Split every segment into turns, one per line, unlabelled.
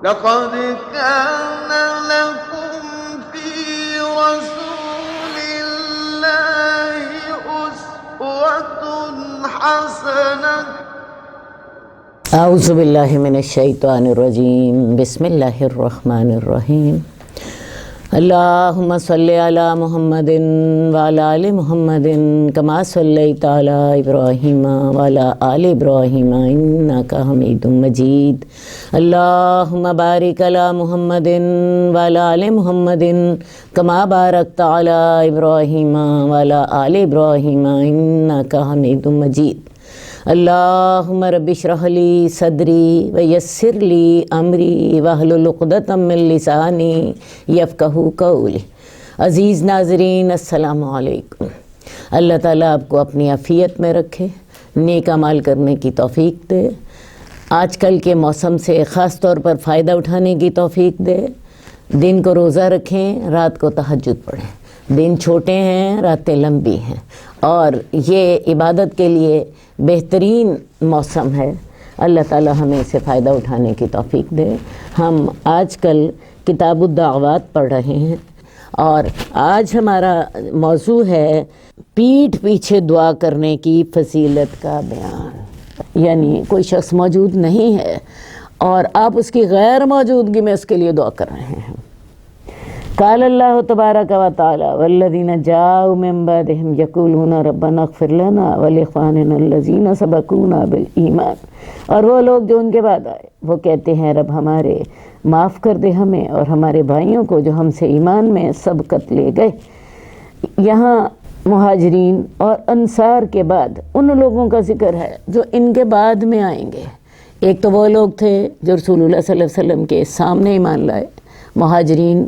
لقد كان لكم في رسول الله أسوة حسنة
اعوذ باللہ من الشیطان الرجیم بسم اللہ الرحمن الرحیم اللہم صلی علی محمد وعلی آل محمد کما صلیت علی ابراہیم وعلی آل ابراہیم انک حمید مجید اللہم بارک علی محمد وعلی آل محمد کما بارکت علی ابراہیم وعلی آل ابراہیم انک حمید مجید اللہم رب اشرح لی صدری ویسر لی امری واحلل عقدۃ من لسانی یفقہوا قولی۔ عزیز ناظرین السلام علیکم۔ اللہ تعالیٰ آپ کو اپنی عافیت میں رکھے، نیک اعمال کرنے کی توفیق دے، آج کل کے موسم سے خاص طور پر فائدہ اٹھانے کی توفیق دے، دن کو روزہ رکھیں، رات کو تہجد پڑھیں۔ دن چھوٹے ہیں، راتیں لمبی ہیں، اور یہ عبادت کے لیے بہترین موسم ہے۔ اللہ تعالی ہمیں اسے فائدہ اٹھانے کی توفیق دے۔ ہم آج کل کتاب الدعوات پڑھ رہے ہیں، اور آج ہمارا موضوع ہے پیٹھ پیچھے دعا کرنے کی فضیلت کا بیان۔ یعنی کوئی شخص موجود نہیں ہے اور آپ اس کی غیر موجودگی میں اس کے لیے دعا کر رہے ہیں۔ قال اللہ تبارک و تعالی والذین جاؤوا من بعدهم یقولون ربنا اغفر لنا ولاخواننا الذین سبقونا بالایمان، اور وہ لوگ جو ان کے بعد آئے وہ کہتے ہیں رب ہمارے معاف کر دے ہمیں اور ہمارے بھائیوں کو جو ہم سے ایمان میں سبقت لے گئے۔ یہاں مہاجرین اور انصار کے بعد ان لوگوں کا ذکر ہے جو ان کے بعد میں آئیں گے۔ ایک تو وہ لوگ تھے جو رسول اللہ صلی اللہ علیہ وسلم کے سامنے ایمان لائے، مہاجرین،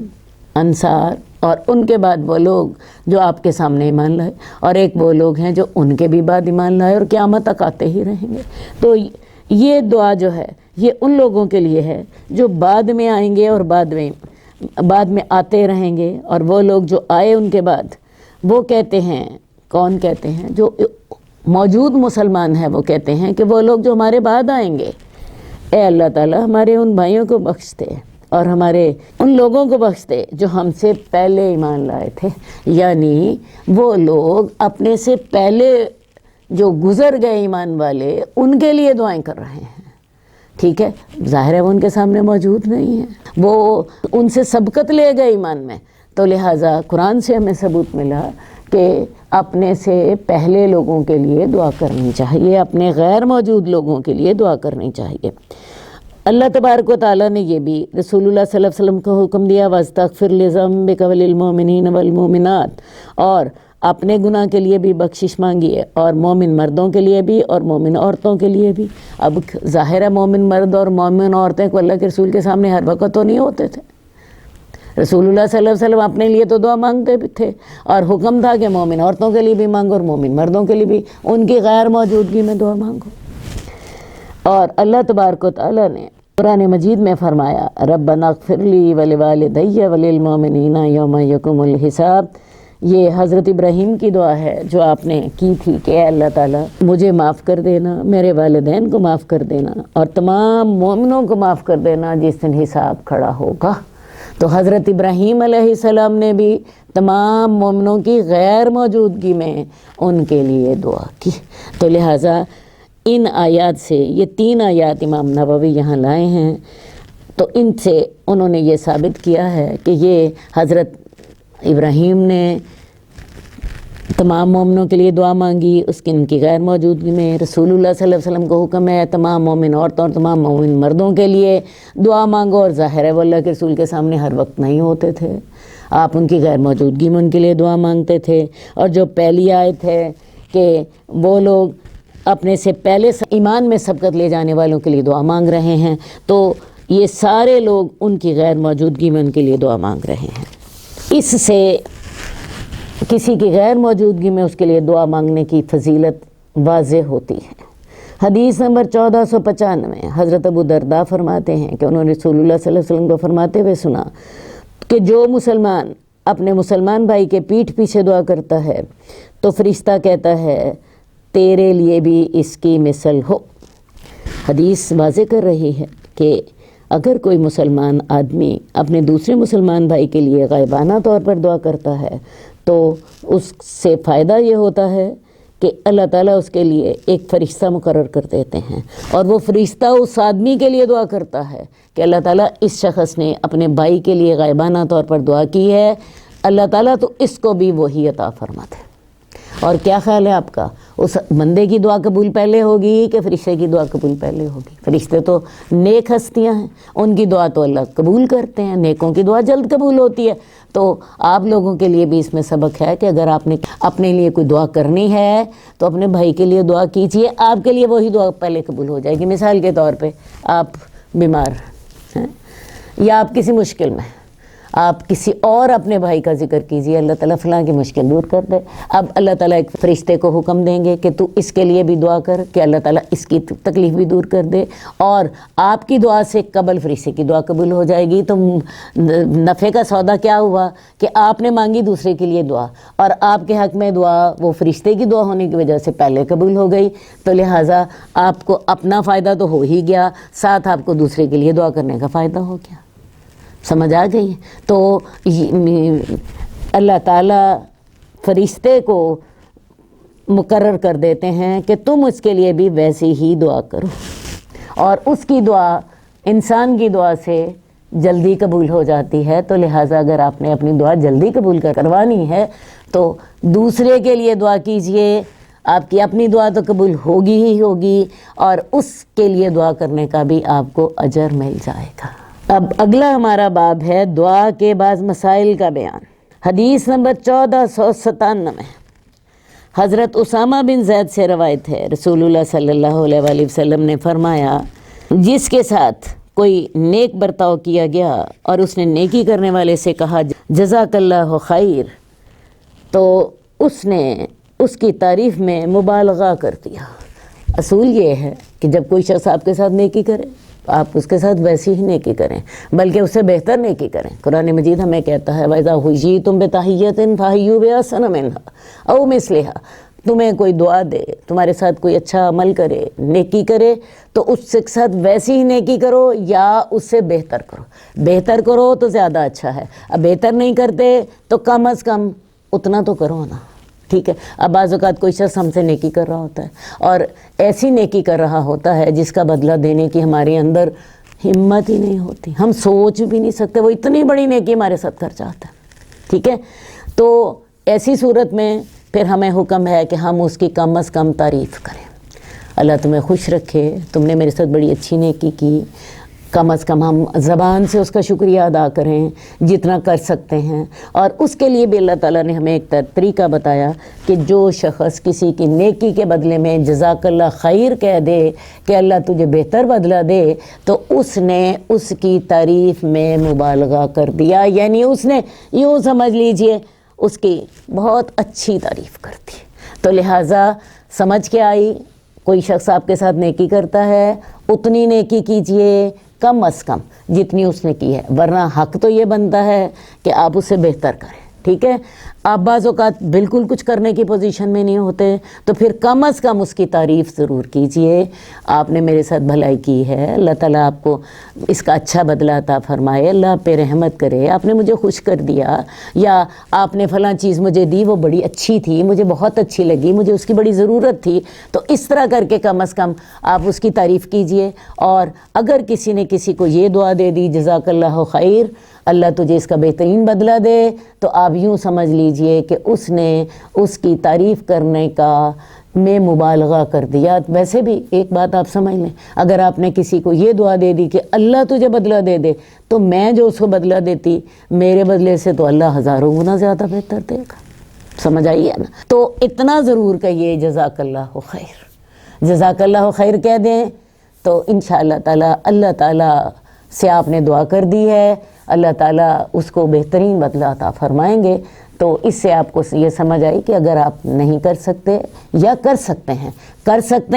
انصار، اور ان کے بعد وہ لوگ جو آپ کے سامنے ایمان لائے، اور ایک وہ لوگ ہیں جو ان کے بھی بعد ایمان لائے اور قیامت تک آتے ہی رہیں گے۔ تو یہ دعا جو ہے یہ ان لوگوں کے لیے ہے جو بعد میں آئیں گے اور بعد میں آتے رہیں گے، اور وہ لوگ جو آئے ان کے بعد وہ کہتے ہیں، کون کہتے ہیں؟ جو موجود مسلمان ہیں وہ کہتے ہیں کہ وہ لوگ جو ہمارے بعد آئیں گے، اے اللہ تعالیٰ ہمارے ان بھائیوں کو بخش دے اور ہمارے ان لوگوں کو بخش دے جو ہم سے پہلے ایمان لائے تھے۔ یعنی وہ لوگ اپنے سے پہلے جو گزر گئے ایمان والے، ان کے لیے دعائیں کر رہے ہیں۔ ٹھیک ہے، ظاہر ہے وہ ان کے سامنے موجود نہیں ہیں، وہ ان سے سبقت لے گئے ایمان میں، تو لہٰذا قرآن سے ہمیں ثبوت ملا کہ اپنے سے پہلے لوگوں کے لیے دعا کرنی چاہیے، اپنے غیر موجود لوگوں کے لیے دعا کرنی چاہیے۔ اللہ تبارک و تعالیٰ نے یہ بھی رسول اللہ صلی اللہ علیہ وسلم کو حکم دیا وَاسْتَغْفِرْ لِذَنبِكَ وَلِلْمُؤْمِنِينَ وَالْمُؤْمِنَاتِ، اور اپنے گناہ کے لیے بھی بخشش مانگیے، اور مومن مردوں کے لیے بھی اور مومن عورتوں کے لیے بھی۔ اب ظاہر ہے مومن مرد اور مومن عورتیں کو اللہ کے رسول کے سامنے ہر وقت تو نہیں ہوتے تھے۔ رسول اللہ صلی اللہ علیہ وسلم اپنے لیے تو دعا مانگتے بھی تھے، اور حکم تھا کہ مومن عورتوں کے لیے بھی مانگو اور مومن مردوں کے لیے بھی، ان کی غیر موجودگی میں دعا مانگو۔ اور اللہ تبارک و تعالیٰ نے قرآن مجید میں فرمایا ربنا اغفر لی ولوالدی وللمؤمنین یوم یقوم الحساب۔ یہ حضرت ابراہیم کی دعا ہے جو آپ نے کی تھی کہ اے اللہ تعالیٰ مجھے معاف کر دینا، میرے والدین کو معاف کر دینا، اور تمام مومنوں کو معاف کر دینا جس دن حساب کھڑا ہوگا۔ تو حضرت ابراہیم علیہ السلام نے بھی تمام مومنوں کی غیر موجودگی میں ان کے لیے دعا کی۔ تو لہٰذا ان آیات سے، یہ 3 آیات امام نووی یہاں لائے ہیں، تو ان سے انہوں نے یہ ثابت کیا ہے کہ یہ حضرت ابراہیم نے تمام مومنوں کے لیے دعا مانگی اس کی ان کی غیر موجودگی میں۔ رسول اللہ صلی اللہ علیہ وسلم کو حکم ہے تمام مومن عورتوں اور تمام مومن مردوں کے لیے دعا مانگو، اور ظاہر ہے وہ اللہ کے رسول کے سامنے ہر وقت نہیں ہوتے تھے، آپ ان کی غیر موجودگی میں ان کے لیے دعا مانگتے تھے۔ اور جو پہلی آیت ہے کہ وہ لوگ اپنے سے پہلے ایمان میں سبقت لے جانے والوں کے لیے دعا مانگ رہے ہیں، تو یہ سارے لوگ ان کی غیر موجودگی میں ان کے لیے دعا مانگ رہے ہیں۔ اس سے کسی کی غیر موجودگی میں اس کے لیے دعا مانگنے کی فضیلت واضح ہوتی ہے۔ حدیث نمبر 1495 حضرت ابو درداء فرماتے ہیں کہ انہوں نے رسول اللہ صلی اللہ علیہ وسلم کو فرماتے ہوئے سنا کہ جو مسلمان اپنے مسلمان بھائی کے پیٹھ پیچھے دعا کرتا ہے تو فرشتہ کہتا ہے تیرے لیے بھی اس کی مثل ہو۔ حدیث واضح کر رہی ہے کہ اگر کوئی مسلمان آدمی اپنے دوسرے مسلمان بھائی کے لیے غائبانہ طور پر دعا کرتا ہے تو اس سے فائدہ یہ ہوتا ہے کہ اللہ تعالیٰ اس کے لیے ایک فرشتہ مقرر کر دیتے ہیں، اور وہ فرشتہ اس آدمی کے لیے دعا کرتا ہے کہ اللہ تعالیٰ اس شخص نے اپنے بھائی کے لیے غائبانہ طور پر دعا کی ہے، اللہ تعالیٰ تو اس کو بھی وہی عطا فرماتے ہیں۔ اور کیا خیال ہے آپ کا، اس بندے کی دعا قبول پہلے ہوگی کہ فرشتے کی دعا قبول پہلے ہوگی؟ فرشتے تو نیک ہستیاں ہیں، ان کی دعا تو اللہ قبول کرتے ہیں، نیکوں کی دعا جلد قبول ہوتی ہے۔ تو آپ لوگوں کے لیے بھی اس میں سبق ہے کہ اگر آپ نے اپنے لیے کوئی دعا کرنی ہے تو اپنے بھائی کے لیے دعا کیجیے، آپ کے لیے وہی دعا پہلے قبول ہو جائے گی۔ مثال کے طور پہ آپ بیمار ہیں یا آپ کسی مشکل میں، آپ کسی اور اپنے بھائی کا ذکر کیجیے، اللہ تعالیٰ فلاں کی مشکل دور کر دے۔ اب اللہ تعالیٰ ایک فرشتے کو حکم دیں گے کہ تو اس کے لیے بھی دعا کر کہ اللہ تعالیٰ اس کی تکلیف بھی دور کر دے، اور آپ کی دعا سے قبل فرشتے کی دعا قبول ہو جائے گی۔ تو نفع کا سودا کیا ہوا کہ آپ نے مانگی دوسرے کے لیے دعا، اور آپ کے حق میں دعا وہ فرشتے کی دعا ہونے کی وجہ سے پہلے قبول ہو گئی، تو لہٰذا آپ کو اپنا فائدہ تو ہو ہی گیا، ساتھ آپ کو دوسرے کے لیے دعا کرنے کا فائدہ ہو گیا۔ سمجھ آ گئی؟ تو اللہ تعالیٰ فرشتے کو مقرر کر دیتے ہیں کہ تم اس کے لیے بھی ویسی ہی دعا کرو، اور اس کی دعا انسان کی دعا سے جلدی قبول ہو جاتی ہے۔ تو لہٰذا اگر آپ نے اپنی دعا جلدی قبول کروانی ہے تو دوسرے کے لیے دعا کیجئے، آپ کی اپنی دعا تو قبول ہوگی ہی ہوگی، اور اس کے لیے دعا کرنے کا بھی آپ کو اجر مل جائے گا۔ اب اگلا ہمارا باب ہے دعا کے بعض مسائل کا بیان۔ حدیث نمبر 1497، حضرت اسامہ بن زید سے روایت ہے، رسول اللہ صلی اللہ علیہ وآلہ وسلم نے فرمایا، جس کے ساتھ کوئی نیک برتاؤ کیا گیا اور اس نے نیکی کرنے والے سے کہا جزاک اللہ خیر، تو اس نے اس کی تعریف میں مبالغہ کر دیا۔ اصول یہ ہے کہ جب کوئی شخص آپ کے ساتھ نیکی کرے آپ اس کے ساتھ ویسی ہی نیکی کریں، بلکہ اس سے بہتر نیکی کریں۔ قرآن مجید ہمیں کہتا ہے وَإِذَا حُيِّيتُم بِتَحِيَّةٍ فَحَيُّوا بِأَحْسَنَ مِنْهَا أَوْ مِثْلِهَا، تمہیں کوئی دعا دے، تمہارے ساتھ کوئی اچھا عمل کرے، نیکی کرے، تو اس کے ساتھ ویسی ہی نیکی کرو یا اس سے بہتر کرو۔ بہتر کرو تو زیادہ اچھا ہے، اب بہتر نہیں کرتے تو کم از کم اتنا تو کرو نا، ٹھیک ہے۔ اب بعض اوقات کوئی شخص ہم سے نیکی کر رہا ہوتا ہے اور ایسی نیکی کر رہا ہوتا ہے جس کا بدلہ دینے کی ہمارے اندر ہمت ہی نہیں ہوتی، ہم سوچ بھی نہیں سکتے، وہ اتنی بڑی نیکی ہمارے ساتھ کر جاتا ہے، ٹھیک ہے۔ تو ایسی صورت میں پھر ہمیں حکم ہے کہ ہم اس کی کم از کم تعریف کریں، اللہ تمہیں خوش رکھے، تم نے میرے ساتھ بڑی اچھی نیکی کی، کم از کم ہم زبان سے اس کا شکریہ ادا کریں جتنا کر سکتے ہیں۔ اور اس کے لیے بھی اللہ تعالیٰ نے ہمیں ایک طریقہ بتایا کہ جو شخص کسی کی نیکی کے بدلے میں جزاک اللہ خیر کہہ دے کہ اللہ تجھے بہتر بدلہ دے، تو اس نے اس کی تعریف میں مبالغہ کر دیا، یعنی اس نے یوں سمجھ لیجئے اس کی بہت اچھی تعریف کر دی۔ تو لہٰذا سمجھ کے آئی، کوئی شخص آپ کے ساتھ نیکی کرتا ہے اتنی نیکی کیجئے کم از کم جتنی اس نے کی ہے، ورنہ حق تو یہ بنتا ہے کہ آپ اسے بہتر کریں، ٹھیک ہے۔ آپ بعض اوقات بالکل کچھ کرنے کی پوزیشن میں نہیں ہوتے تو پھر کم از کم اس کی تعریف ضرور کیجئے، آپ نے میرے ساتھ بھلائی کی ہے، اللہ تعالیٰ آپ کو اس کا اچھا بدلہ عطا فرمائے، اللہ آپ پہ رحمت کرے، آپ نے مجھے خوش کر دیا، یا آپ نے فلاں چیز مجھے دی وہ بڑی اچھی تھی، مجھے بہت اچھی لگی، مجھے اس کی بڑی ضرورت تھی، تو اس طرح کر کے کم از کم آپ اس کی تعریف کیجئے۔ اور اگر کسی نے کسی کو یہ دعا دے دی جزاک اللہ خیر، اللہ تجھے اس کا بہترین بدلہ دے، تو آپ یوں سمجھ لیجئے کہ اس نے اس کی تعریف کرنے کا میں مبالغہ کر دیا۔ ویسے بھی ایک بات آپ سمجھ لیں، اگر آپ نے کسی کو یہ دعا دے دی کہ اللہ تجھے بدلہ دے دے، تو میں جو اس کو بدلہ دیتی میرے بدلے سے تو اللہ ہزاروں گنا زیادہ بہتر دے گا، سمجھ آئی ہے نا۔ تو اتنا ضرور کہیے جزاک اللہ خیر، جزاک اللہ خیر کہہ دیں تو انشاءاللہ تعالیٰ اللہ تعالیٰ سے آپ نے دعا کر دی ہے، اللہ تعالیٰ اس کو بہترین بدلہ عطا فرمائیں گے۔ تو اس سے آپ کو یہ سمجھ آئی کہ اگر آپ نہیں کر سکتے یا کر سکتے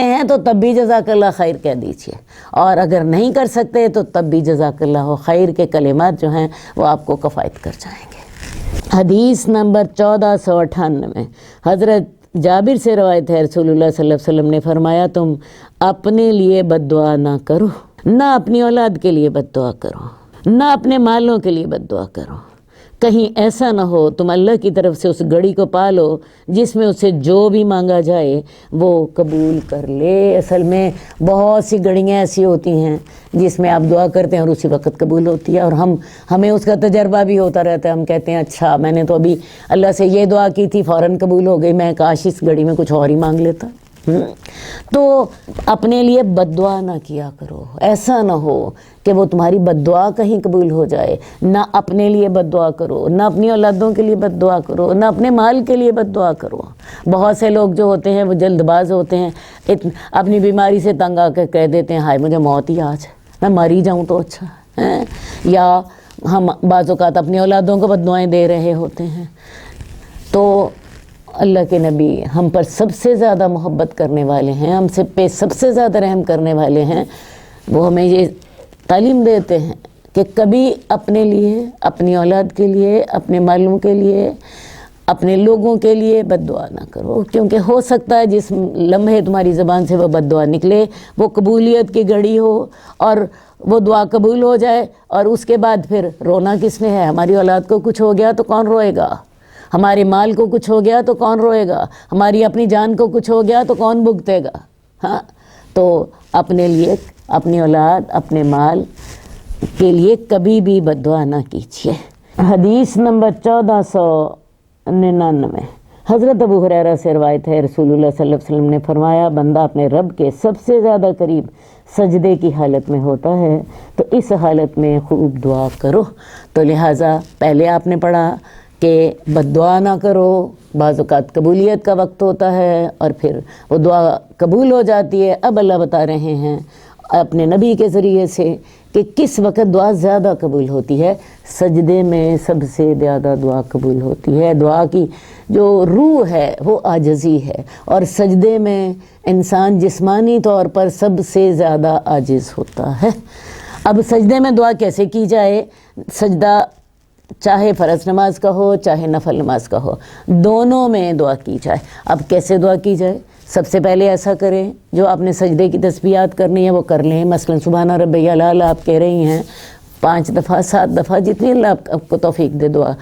ہیں تو تب بھی جزاک اللہ خیر کہہ دیجئے، اور اگر نہیں کر سکتے تو تب بھی جزاک اللہ خیر کے کلمات جو ہیں وہ آپ کو کفایت کر جائیں گے۔ حدیث نمبر 1498، حضرت جابر سے روایت ہے، رسول اللہ صلی اللہ علیہ وسلم نے فرمایا تم اپنے لیے بد دعا نہ کرو، نہ اپنی اولاد کے لیے بد دعا کرو، نہ اپنے مالوں کے لیے بد دعا کرو۔ کہیں ایسا نہ ہو تم اللہ کی طرف سے اس گھڑی کو پالو جس میں اسے جو بھی مانگا جائے وہ قبول کر لے۔ اصل میں بہت سی گھڑیاں ایسی ہوتی ہیں جس میں آپ دعا کرتے ہیں اور اسی وقت قبول ہوتی ہے، اور ہمیں اس کا تجربہ بھی ہوتا رہتا ہے۔ ہم کہتے ہیں اچھا میں نے تو ابھی اللہ سے یہ دعا کی تھی، فوراً قبول ہو گئی، میں کاش اس گھڑی میں کچھ اور ہی مانگ لیتا۔ تو اپنے لیے بد دعا نہ کیا کرو، ایسا نہ ہو کہ وہ تمہاری بد دعا کہیں قبول ہو جائے۔ نہ اپنے لیے بد دعا کرو، نہ اپنی اولادوں کے لیے بد دعا کرو، نہ اپنے مال کے لیے بد دعا کرو۔ بہت سے لوگ جو ہوتے ہیں وہ جلد باز ہوتے ہیں، اپنی بیماری سے تنگ آ کر کہہ دیتے ہیں ہائے مجھے موت ہی آج، میں مر ہی جاؤں تو اچھا ہے۔ یا ہم بعض اوقات اپنی اولادوں کو بد دعائیں دے رہے ہوتے ہیں۔ تو اللہ کے نبی ہم پر سب سے زیادہ محبت کرنے والے ہیں، ہم سے پہ سب سے زیادہ رحم کرنے والے ہیں، وہ ہمیں یہ تعلیم دیتے ہیں کہ کبھی اپنے لیے، اپنی اولاد کے لیے، اپنے مالوں کے لیے، اپنے لوگوں کے لیے بد دعا نہ کرو، کیونکہ ہو سکتا ہے جس لمحے تمہاری زبان سے وہ بد دعا نکلے وہ قبولیت کی گھڑی ہو اور وہ دعا قبول ہو جائے، اور اس کے بعد پھر رونا کس نے ہے؟ ہماری اولاد کو کچھ ہو گیا تو کون روئے گا؟ ہمارے مال کو کچھ ہو گیا تو کون روئے گا؟ ہماری اپنی جان کو کچھ ہو گیا تو کون بھگتے گا؟ ہاں، تو اپنے لیے، اپنی اولاد، اپنے مال کے لیے کبھی بھی بد دعا نہ کیجیے۔ حدیث نمبر 1499 حضرت ابو ہریرہ سے روایت ہے، رسول اللہ صلی اللہ علیہ وسلم نے فرمایا بندہ اپنے رب کے سب سے زیادہ قریب سجدے کی حالت میں ہوتا ہے، تو اس حالت میں خوب دعا کرو۔ تو لہٰذا پہلے آپ نے پڑھا کہ بد دعا نہ کرو، بعض اوقات قبولیت کا وقت ہوتا ہے اور پھر وہ دعا قبول ہو جاتی ہے۔ اب اللہ بتا رہے ہیں اپنے نبی کے ذریعے سے کہ کس وقت دعا زیادہ قبول ہوتی ہے۔ سجدے میں سب سے زیادہ دعا قبول ہوتی ہے۔ دعا کی جو روح ہے وہ عاجزی ہے، اور سجدے میں انسان جسمانی طور پر سب سے زیادہ عاجز ہوتا ہے۔ اب سجدے میں دعا کیسے کی جائے؟ سجدہ چاہے فرض نماز کا ہو چاہے نفل نماز کا ہو، دونوں میں دعا کی جائے۔ اب کیسے دعا کی جائے؟ سب سے پہلے ایسا کریں، جو آپ نے سجدے کی تسبیحات کرنی ہے وہ کر لیں۔ مثلا سبحان ربی الاعلی آپ کہہ رہی ہیں 5 دفعہ 7 دفعہ، جتنی اللہ آپ کو توفیق دے دعا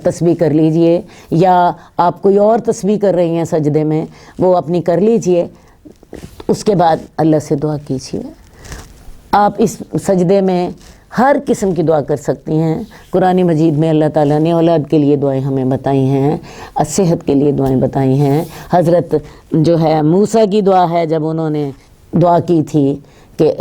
تسبیح کر لیجئے، یا آپ کوئی اور تسبیح کر رہی ہیں سجدے میں وہ اپنی کر لیجئے۔ اس کے بعد اللہ سے دعا کیجئے۔ آپ اس سجدے میں ہر قسم کی دعا کر سکتی ہیں۔ قرآن مجید میں اللہ تعالیٰ نے اولاد کے لیے دعائیں ہمیں بتائی ہیں، صحت کے لیے دعائیں بتائی ہیں۔ حضرت جو ہے موسیٰ کی دعا ہے، جب انہوں نے دعا کی تھی کہ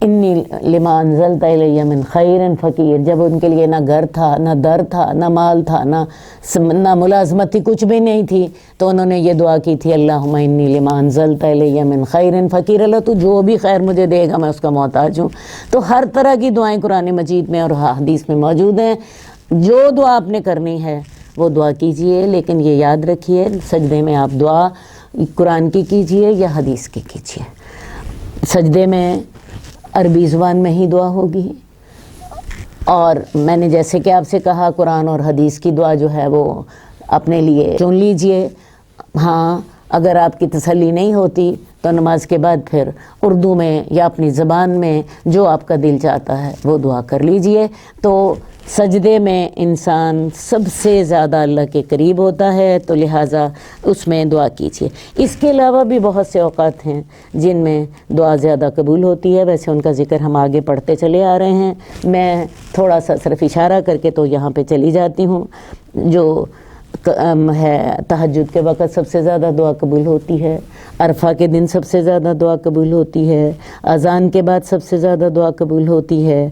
انی لما انزلت الی من خیر فقیر، جب ان کے لیے نہ گھر تھا، نہ در تھا، نہ مال تھا، نہ ملازمت تھی، کچھ بھی نہیں تھی، تو انہوں نے یہ دعا کی تھی اللہم انی لما انزلت الی من خیر فقیر، اللہ تو جو بھی خیر مجھے دے گا میں اس کا محتاج ہوں۔ تو ہر طرح کی دعائیں قرآن مجید میں اور حدیث میں موجود ہیں۔ جو دعا آپ نے کرنی ہے وہ دعا کیجئے، لیکن یہ یاد رکھیے سجدے میں آپ دعا قرآن کی کیجئے یا حدیث کی کیجئے۔ سجدے میں عربی زبان میں ہی دعا ہوگی، اور میں نے جیسے کہ آپ سے کہا قرآن اور حدیث کی دعا جو ہے وہ اپنے لیے چن لیجئے۔ ہاں، اگر آپ کی تسلی نہیں ہوتی تو نماز کے بعد پھر اردو میں یا اپنی زبان میں جو آپ کا دل چاہتا ہے وہ دعا کر لیجئے۔ تو سجدے میں انسان سب سے زیادہ اللہ کے قریب ہوتا ہے، تو لہٰذا اس میں دعا کیجیے۔ اس کے علاوہ بھی بہت سے اوقات ہیں جن میں دعا زیادہ قبول ہوتی ہے، ویسے ان کا ذکر ہم آگے پڑھتے چلے آ رہے ہیں۔ میں تھوڑا سا صرف اشارہ کر کے تو یہاں پہ چلی جاتی ہوں۔ جو ہے تہجد کے وقت سب سے زیادہ دعا قبول ہوتی ہے، عرفہ کے دن سب سے زیادہ دعا قبول ہوتی ہے، اذان کے بعد سب سے زیادہ دعا قبول ہوتی ہے،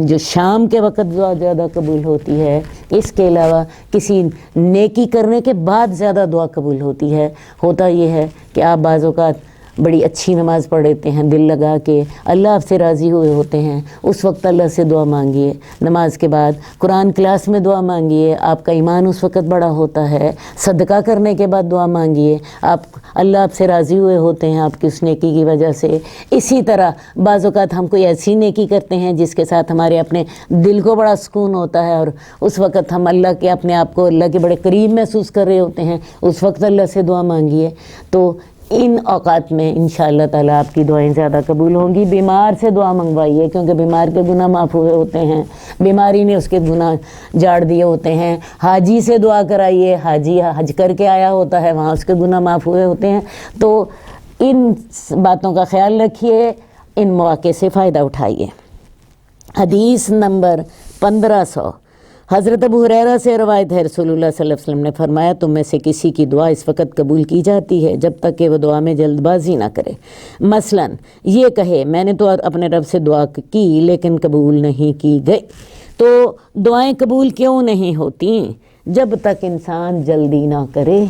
جو شام کے وقت دعا زیادہ قبول ہوتی ہے۔ اس کے علاوہ کسی نیکی کرنے کے بعد زیادہ دعا قبول ہوتی ہے۔ ہوتا یہ ہے کہ آپ بعض اوقات بڑی اچھی نماز پڑھ لیتے ہیں دل لگا کے، اللہ آپ سے راضی ہوئے ہوتے ہیں، اس وقت اللہ سے دعا مانگیے۔ نماز کے بعد قرآن کلاس میں دعا مانگیے، آپ کا ایمان اس وقت بڑا ہوتا ہے۔ صدقہ کرنے کے بعد دعا مانگیے، اللہ آپ سے راضی ہوئے ہوتے ہیں آپ کی اس نیکی کی وجہ سے۔ اسی طرح بعض اوقات ہم کوئی ایسی نیکی کرتے ہیں جس کے ساتھ ہمارے اپنے دل کو بڑا سکون ہوتا ہے، اور اس وقت ہم اللہ کے اپنے آپ کو اللہ کے بڑے قریب محسوس کر رہے ہوتے ہیں، اس وقت اللہ سے دعا مانگیے۔ تو ان اوقات میں انشاءاللہ تعالیٰ آپ کی دعائیں زیادہ قبول ہوں گی۔ بیمار سے دعا منگوائیے کیونکہ بیمار کے گناہ معاف ہوئے ہوتے ہیں، بیماری نے اس کے گناہ جاڑ دیے ہوتے ہیں۔ حاجی سے دعا کرائیے، حاجی حج کر کے آیا ہوتا ہے، وہاں اس کے گناہ معاف ہوئے ہوتے ہیں۔ تو ان باتوں کا خیال رکھیے، ان مواقع سے فائدہ اٹھائیے۔ حدیث نمبر 1500، حضرت ابو ہریرہ سے روایت ہے، رسول اللہ صلی اللہ علیہ وسلم نے فرمایا تم میں سے کسی کی دعا اس وقت قبول کی جاتی ہے جب تک کہ وہ دعا میں جلد بازی نہ کرے، مثلا یہ کہے میں نے تو اپنے رب سے دعا کی لیکن قبول نہیں کی گئی۔ تو دعائیں قبول کیوں نہیں ہوتی؟ جب تک انسان جلدی نہ کرے۔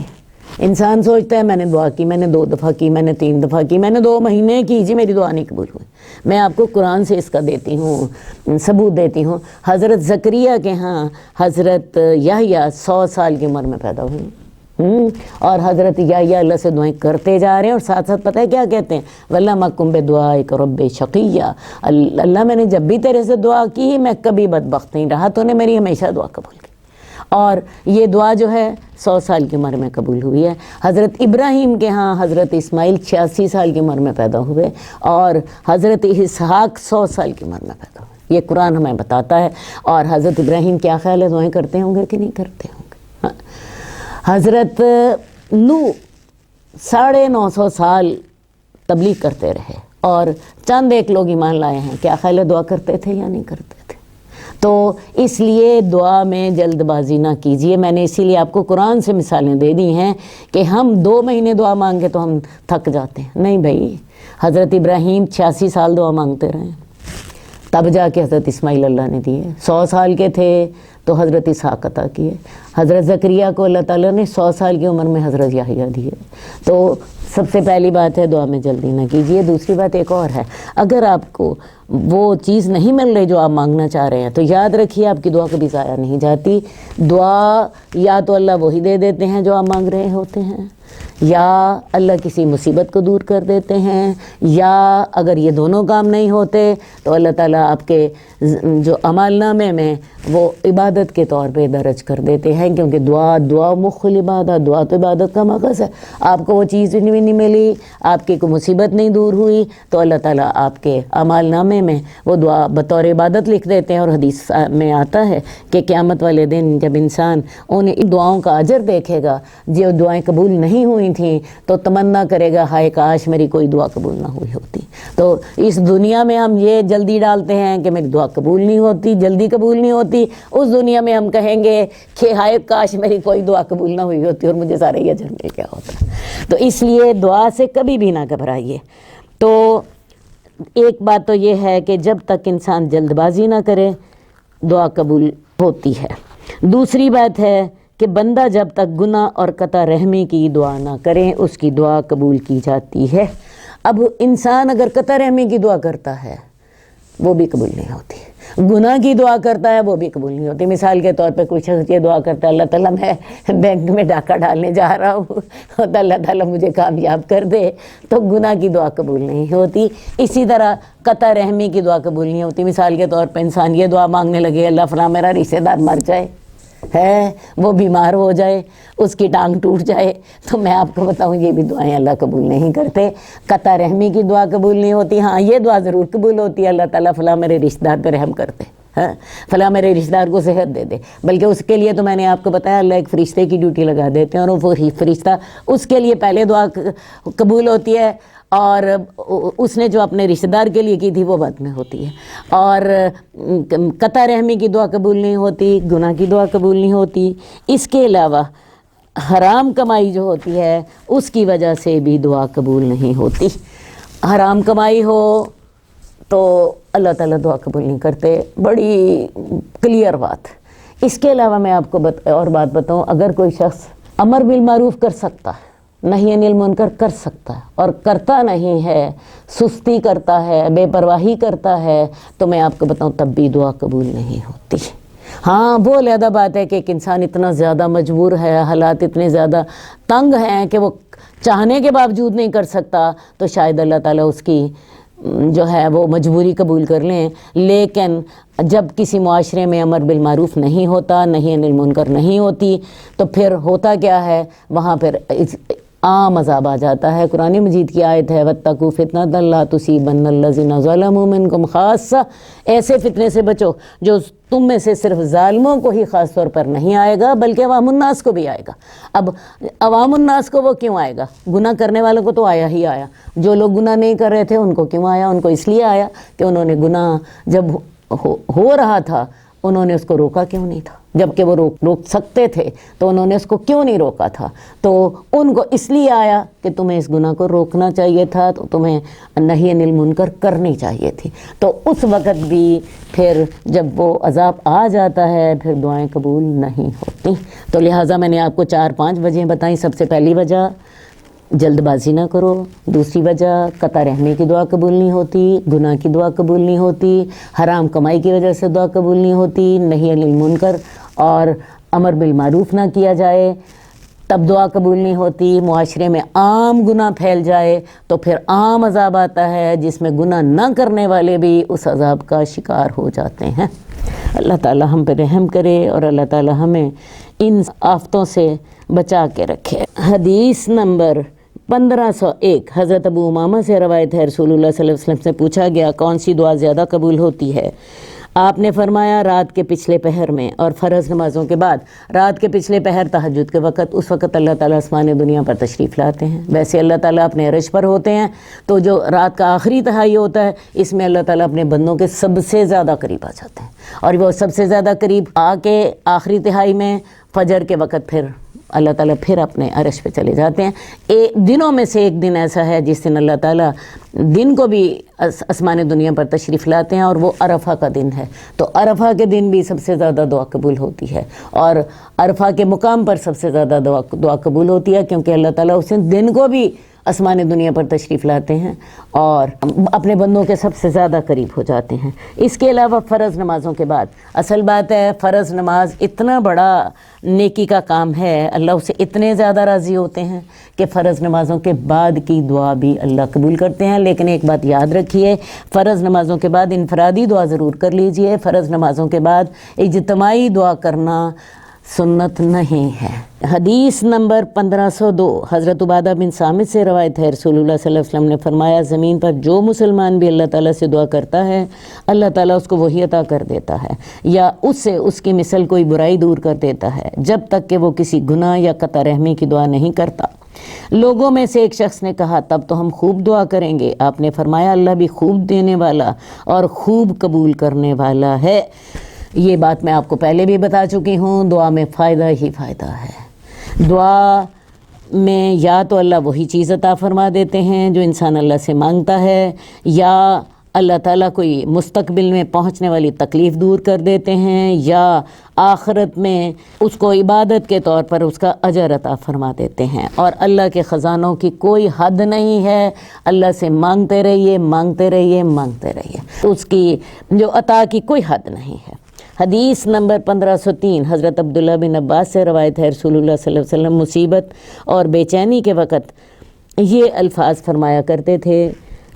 انسان سوچتا ہے میں نے دعا کی، میں نے 2 دفعہ کی، میں نے 3 دفعہ کی، میں نے 2 مہینے کی، جی میری دعا نہیں قبول ہوئی۔ میں آپ کو قرآن سے اس کا دیتی ہوں، ثبوت دیتی ہوں۔ حضرت زکریا کے ہاں حضرت یحییٰ 100 سال کی عمر میں پیدا ہوئے، اور حضرت یحییٰ اللہ سے دعائیں کرتے جا رہے ہیں، اور ساتھ ساتھ پتہ ہے کیا کہتے ہیں؟ وَلَمَّكُمْ بِدُعَائِكَ رَبِّ شَقِيًّا، اللہ میں نے جب بھی تیرے سے دعا کی میں کبھی بدبخت نہیں رہا، تو نے میری ہمیشہ دعا قبول کی۔ اور یہ دعا جو ہے 100 سال کی عمر میں قبول ہوئی ہے۔ حضرت ابراہیم کے ہاں حضرت اسماعیل 86 سال کی عمر میں پیدا ہوئے، اور حضرت اسحاق 100 سال کی عمر میں پیدا ہوئے۔ یہ قرآن ہمیں بتاتا ہے۔ اور حضرت ابراہیم کیا خیال ہے، دعائیں کرتے ہوں گے کہ نہیں کرتے ہوں گے؟ حضرت نوح 950 سال تبلیغ کرتے رہے، اور چند ایک لوگ ایمان لائے ہیں، کیا خیال ہے دعا کرتے تھے یا نہیں کرتے تھے؟ تو اس لیے دعا میں جلد بازی نہ کیجیے۔ میں نے اسی لیے آپ کو قرآن سے مثالیں دے دی ہیں کہ ہم 2 مہینے دعا مانگے تو ہم تھک جاتے ہیں، نہیں بھائی۔ حضرت ابراہیم 86 سال دعا مانگتے رہے، تب جا کے حضرت اسماعیل اللہ نے دیے۔ 100 سال کے تھے تو حضرت اسحاق عطا کیے۔ حضرت زکریا کو اللہ تعالیٰ نے 100 سال کی عمر میں حضرت یحییٰ دیے۔ تو سب سے پہلی بات ہے دعا میں جلدی نہ کیجیے۔ دوسری بات ایک اور ہے، اگر آپ کو وہ چیز نہیں مل رہی جو آپ مانگنا چاہ رہے ہیں تو یاد رکھیے آپ کی دعا کبھی ضائع نہیں جاتی۔ دعا یا تو اللہ وہی دے دیتے ہیں جو آپ مانگ رہے ہوتے ہیں، یا اللہ کسی مصیبت کو دور کر دیتے ہیں، یا اگر یہ دونوں کام نہیں ہوتے تو اللہ تعالیٰ آپ کے جو عمل نامے میں وہ عبادت کے طور پہ درج کر دیتے ہیں، کیونکہ دعا مخ العبادت، دعا تو عبادت کا مغز ہے۔ آپ کو وہ چیز نہیں ملی، آپ کی کوئی مصیبت نہیں دور ہوئی، تو اللہ تعالیٰ آپ کے عمل نامے میں وہ دعا بطور عبادت لکھ دیتے ہیں۔ اور حدیث میں آتا ہے کہ قیامت والے دن جب انسان ان دعاؤں کا اجر دیکھے گا، جو دعائیں قبول نہیں ہوئی تھیں، تو تمنا کرے گا ہائے کاش میری کوئی دعا قبول نہ ہوئی ہوتی۔ تو اس دنیا میں ہم یہ جلدی ڈالتے ہیں کہ میری دعا قبول نہیں ہوتی، جلدی قبول نہیں ہوتی، اس دنیا میں ہم کہیں گے کہ ہائے کاش میری کوئی دعا قبول نہ ہوئی ہوتی اور مجھے سارا یہ اجر مل گیا ہوتا۔ تو اس لیے دعا سے کبھی بھی نہ گھبرائیے۔ تو ایک بات تو یہ ہے کہ جب تک انسان جلد بازی نہ کرے دعا قبول ہوتی ہے۔ دوسری بات ہے کہ بندہ جب تک گناہ اور قطع رحمی کی دعا نہ کرے اس کی دعا قبول کی جاتی ہے۔ اب انسان اگر قطع رحمی کی دعا کرتا ہے وہ بھی قبول نہیں ہوتی، گناہ کی دعا کرتا ہے وہ بھی قبول نہیں ہوتی۔ مثال کے طور پہ کوئی شخص یہ دعا کرتا ہے اللہ تعالیٰ میں بینک میں ڈاکہ ڈالنے جا رہا ہوں تو اللہ تعالیٰ مجھے کامیاب کر دے، تو گناہ کی دعا قبول نہیں ہوتی۔ اسی طرح قطع رحمی کی دعا قبول نہیں ہوتی۔ مثال کے طور پہ انسان یہ دعا مانگنے لگے اللہ فلاں میرا رشتہ دار مر جائے ہے، وہ بیمار ہو جائے، اس کی ٹانگ ٹوٹ جائے، تو میں آپ کو بتاؤں یہ بھی دعائیں اللہ قبول نہیں کرتے۔ قطع رحمی کی دعا قبول نہیں ہوتی۔ ہاں یہ دعا ضرور قبول ہوتی ہے اللہ تعالیٰ فلاں میرے رشتہ دار پہ رحم کر دے، ہاں فلاں میرے رشتہ دار کو صحت دے دے، بلکہ اس کے لیے تو میں نے آپ کو بتایا اللہ ایک فرشتے کی ڈیوٹی لگا دیتے ہیں، اور وہ فرشتہ اس کے لیے پہلے دعا قبول ہوتی ہے، اور اس نے جو اپنے رشتہ دار کے لیے کی تھی وہ بعد میں ہوتی ہے۔ اور قطع رحمی کی دعا قبول نہیں ہوتی، گناہ کی دعا قبول نہیں ہوتی۔ اس کے علاوہ حرام کمائی جو ہوتی ہے اس کی وجہ سے بھی دعا قبول نہیں ہوتی۔ حرام کمائی ہو تو اللہ تعالیٰ دعا قبول نہیں کرتے، بڑی کلیئر بات۔ اس کے علاوہ میں آپ کو اور بات بتاؤں، اگر کوئی شخص امر بالمعروف کر سکتا ہے، نہی عن المنکر کر سکتا ہے اور کرتا نہیں ہے، سستی کرتا ہے، بے پرواہی کرتا ہے، تو میں آپ کو بتاؤں تب بھی دعا قبول نہیں ہوتی۔ ہاں وہ علیحدہ بات ہے کہ ایک انسان اتنا زیادہ مجبور ہے، حالات اتنے زیادہ تنگ ہیں کہ وہ چاہنے کے باوجود نہیں کر سکتا، تو شاید اللہ تعالیٰ اس کی جو ہے وہ مجبوری قبول کر لیں۔ لیکن جب کسی معاشرے میں امر بالمعروف نہیں ہوتا، نہی عن المنکر نہیں ہوتی، تو پھر ہوتا کیا ہے، وہاں پھر عام عذاب آ جاتا ہے۔ قرآن مجید کی آیت ہے وَاتَّقُوا فِتْنَةً لَا تُصِيبَنَّ الَّذِينَ ظَلَمُوا مِنْكُمْ خَاصَّةً، ایسے فتنے سے بچو جو تم میں سے صرف ظالموں کو ہی خاص طور پر نہیں آئے گا بلکہ عوام الناس کو بھی آئے گا۔ اب عوام الناس کو وہ کیوں آئے گا؟ گناہ کرنے والوں کو تو آیا ہی آیا، جو لوگ گناہ نہیں کر رہے تھے ان کو کیوں آیا؟ ان کو اس لیے آیا کہ انہوں نے گناہ جب ہو رہا تھا انہوں نے اس کو روکا کیوں نہیں تھا؟ جبکہ وہ روک سکتے تھے تو انہوں نے اس کو کیوں نہیں روکا تھا؟ تو ان کو اس لیے آیا کہ تمہیں اس گناہ کو روکنا چاہیے تھا، تو تمہیں نہی عن المنکر کرنی چاہیے تھی۔ تو اس وقت بھی پھر جب وہ عذاب آ جاتا ہے پھر دعائیں قبول نہیں ہوتی۔ تو لہٰذا میں نے آپ کو 4-5 وجہیں بتائیں۔ سب سے پہلی وجہ جلد بازی نہ کرو، دوسری وجہ قطع رحمی کی دعا قبول نہیں ہوتی، گناہ کی دعا قبول نہیں ہوتی، حرام کمائی کی وجہ سے دعا قبول نہیں ہوتی، نہی عن المنکر اور امر بالمعروف نہ کیا جائے تب دعا قبول نہیں ہوتی، معاشرے میں عام گناہ پھیل جائے تو پھر عام عذاب آتا ہے جس میں گناہ نہ کرنے والے بھی اس عذاب کا شکار ہو جاتے ہیں۔ اللہ تعالی ہم پہ رحم کرے اور اللہ تعالی ہمیں ان آفتوں سے بچا کے رکھے۔ حدیث نمبر 1501 حضرت ابو امامہ سے روایت ہے، رسول اللہ صلی اللہ علیہ وسلم سے پوچھا گیا کون سی دعا زیادہ قبول ہوتی ہے؟ آپ نے فرمایا رات کے پچھلے پہر میں اور فرض نمازوں کے بعد۔ رات کے پچھلے پہر تہجد کے وقت، اس وقت اللہ تعالیٰ آسمان دنیا پر تشریف لاتے ہیں۔ ویسے اللہ تعالیٰ اپنے عرش پر ہوتے ہیں، تو جو رات کا آخری تہائی ہوتا ہے اس میں اللہ تعالیٰ اپنے بندوں کے سب سے زیادہ قریب آ جاتے ہیں، اور وہ سب سے زیادہ قریب آ کے آخری تہائی میں فجر کے وقت پھر اللہ تعالیٰ پھر اپنے عرش پہ چلے جاتے ہیں۔ دنوں میں سے ایک دن ایسا ہے جس دن اللہ تعالیٰ دن کو بھی آسمان دنیا پر تشریف لاتے ہیں، اور وہ عرفہ کا دن ہے۔ تو عرفہ کے دن بھی سب سے زیادہ دعا قبول ہوتی ہے، اور عرفہ کے مقام پر سب سے زیادہ دعا قبول ہوتی ہے، کیونکہ اللہ تعالیٰ اس دن کو بھی آسمان دنیا پر تشریف لاتے ہیں اور اپنے بندوں کے سب سے زیادہ قریب ہو جاتے ہیں۔ اس کے علاوہ فرض نمازوں کے بعد، اصل بات ہے فرض نماز اتنا بڑا نیکی کا کام ہے، اللہ اسے اتنے زیادہ راضی ہوتے ہیں کہ فرض نمازوں کے بعد کی دعا بھی اللہ قبول کرتے ہیں۔ لیکن ایک بات یاد رکھیے، فرض نمازوں کے بعد انفرادی دعا ضرور کر لیجئے، فرض نمازوں کے بعد اجتماعی دعا کرنا سنت نہیں ہے۔ حدیث نمبر 1502 حضرت عبادہ بن صامت سے روایت ہے، رسول اللہ صلی اللہ علیہ وسلم نے فرمایا زمین پر جو مسلمان بھی اللہ تعالیٰ سے دعا کرتا ہے اللہ تعالیٰ اس کو وہی عطا کر دیتا ہے، یا اس سے اس کی مثل کوئی برائی دور کر دیتا ہے، جب تک کہ وہ کسی گناہ یا قطع رحمی کی دعا نہیں کرتا۔ لوگوں میں سے ایک شخص نے کہا تب تو ہم خوب دعا کریں گے۔ آپ نے فرمایا اللہ بھی خوب دینے والا اور خوب قبول کرنے والا ہے۔ یہ بات میں آپ کو پہلے بھی بتا چکی ہوں، دعا میں فائدہ ہی فائدہ ہے۔ دعا میں یا تو اللہ وہی چیز عطا فرما دیتے ہیں جو انسان اللہ سے مانگتا ہے، یا اللہ تعالیٰ کوئی مستقبل میں پہنچنے والی تکلیف دور کر دیتے ہیں، یا آخرت میں اس کو عبادت کے طور پر اس کا اجر عطا فرما دیتے ہیں۔ اور اللہ کے خزانوں کی کوئی حد نہیں ہے، اللہ سے مانگتے رہیے مانگتے رہیے مانگتے رہیے، اس کی جو عطا کی کوئی حد نہیں ہے۔ حدیث نمبر 1503 حضرت عبداللہ بن عباس سے روایت ہے، رسول اللہ صلی اللہ علیہ وسلم مصیبت اور بے چینی کے وقت یہ الفاظ فرمایا کرتے تھے،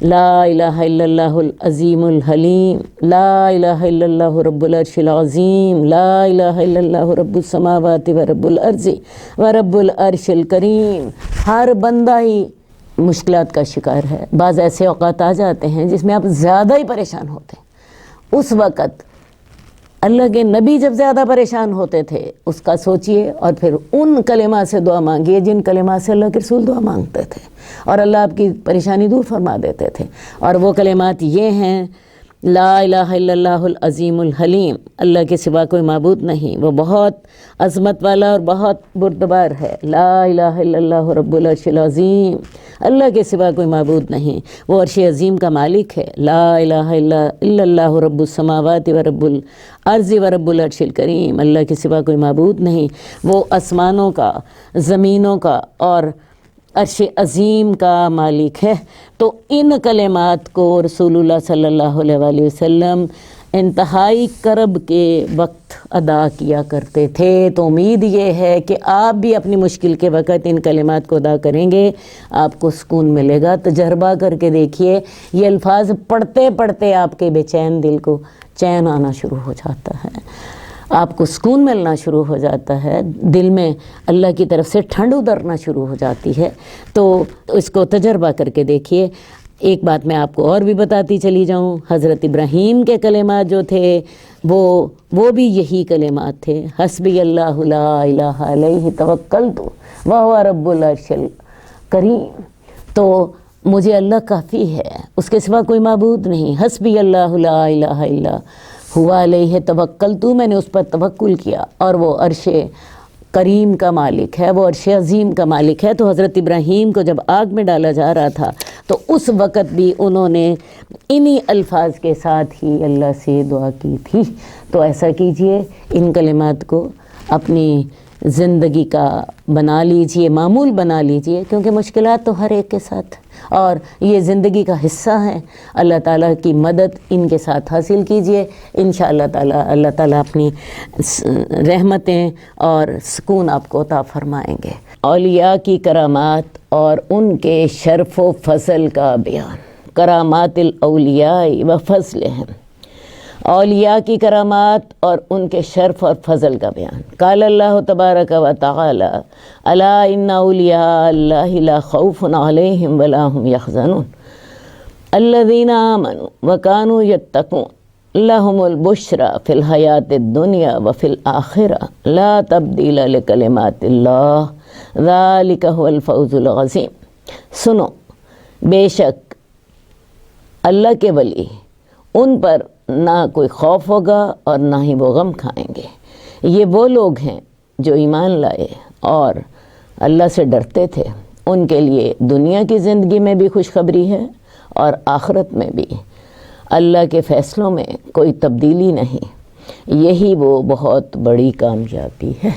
لا الہ الا اللہ العظیم الحلیم، لا الہ الا اللہ رب العرش العظیم، لا الہ الا اللہ رب السماوات و رب الارض و رب العرش الکریم۔ ہر بندہ ہی مشکلات کا شکار ہے، بعض ایسے اوقات آ جاتے ہیں جس میں آپ زیادہ ہی پریشان ہوتے ہیں، اس وقت اللہ کے نبی جب زیادہ پریشان ہوتے تھے اس کا سوچئے اور پھر ان کلمات سے دعا مانگیے جن کلمات سے اللہ کے رسول دعا مانگتے تھے، اور اللہ آپ کی پریشانی دور فرما دیتے تھے۔ اور وہ کلمات یہ ہیں، لا الہ الا اللہ العظیم الحلیم، اللہ کے سوا کوئی معبود نہیں، وہ بہت عظمت والا اور بہت بردبار ہے۔ لا الہ الا اللہ رب العرش العظیم، اللہ کے سوا کوئی معبود نہیں، وہ عرش عظیم کا مالک ہے۔ لا الہ الا اللہ رب السماوات و رب الارض و رب العرش الکریم، اللہ کے سوا کوئی معبود نہیں، وہ آسمانوں کا، زمینوں کا اور عرش عظیم کا مالک ہے۔ تو ان کلمات کو رسول اللہ صلی اللہ علیہ وآلہ وسلم انتہائی کرب کے وقت ادا کیا کرتے تھے۔ تو امید یہ ہے کہ آپ بھی اپنی مشکل کے وقت ان کلمات کو ادا کریں گے، آپ کو سکون ملے گا۔ تجربہ کر کے دیکھیے، یہ الفاظ پڑھتے پڑھتے آپ کے بے چین دل کو چین آنا شروع ہو جاتا ہے۔ آپ کو سکون ملنا شروع ہو جاتا ہے، دل میں اللہ کی طرف سے ٹھنڈ اترنا شروع ہو جاتی ہے۔ تو اس کو تجربہ کر کے دیکھیے۔ ایک بات میں آپ کو اور بھی بتاتی چلی جاؤں، حضرت ابراہیم کے کلمات جو تھے وہ بھی یہی کلمات تھے، حسبی اللہ لا الہ علیہ توکلت وہو رب العرش الکریم۔ تو مجھے اللہ کافی ہے، اس کے سوا کوئی معبود نہیں۔ حسبی اللہ لا الہ الا ہوا علیہ توکلت، میں نے اس پر توکل کیا، اور وہ عرش کریم کا مالک ہے، وہ عرش عظیم کا مالک ہے۔ تو حضرت ابراہیم کو جب آگ میں ڈالا جا رہا تھا تو اس وقت بھی انہوں نے انہی الفاظ کے ساتھ ہی اللہ سے دعا کی تھی۔ تو ایسا کیجئے، ان کلمات کو اپنی زندگی کا بنا لیجئے، معمول بنا لیجئے، کیونکہ مشکلات تو ہر ایک کے ساتھ، اور یہ زندگی کا حصہ ہیں۔ اللہ تعالیٰ کی مدد ان کے ساتھ حاصل کیجئے، انشاءاللہ تعالیٰ اللہ تعالیٰ اپنی رحمتیں اور سکون آپ کو عطا فرمائیں گے۔ اولیاء کی کرامات اور ان کے شرف و فضل کا بیان۔ کرامات الاولیاء و فضلہم، اولیاء کی کرامات اور ان کے شرف اور فضل کا بیان۔ قال اللہ تبارک و تعالی الا ان اولیاء اللہ لا خوف علیہم ولا هم يحزنون الذین آمنوا وکانوا یتقون لهم البشری فی الحیاۃ الدنیا وفی الآخرہ لا تبدیل لکلمات اللہ ذلک هو الفوز العظیم۔ سنو، بے شک اللہ کے ولی، ان پر نہ کوئی خوف ہوگا اور نہ ہی وہ غم کھائیں گے۔ یہ وہ لوگ ہیں جو ایمان لائے اور اللہ سے ڈرتے تھے، ان کے لیے دنیا کی زندگی میں بھی خوشخبری ہے اور آخرت میں بھی۔ اللہ کے فیصلوں میں کوئی تبدیلی نہیں، یہی وہ بہت بڑی کامیابی ہے۔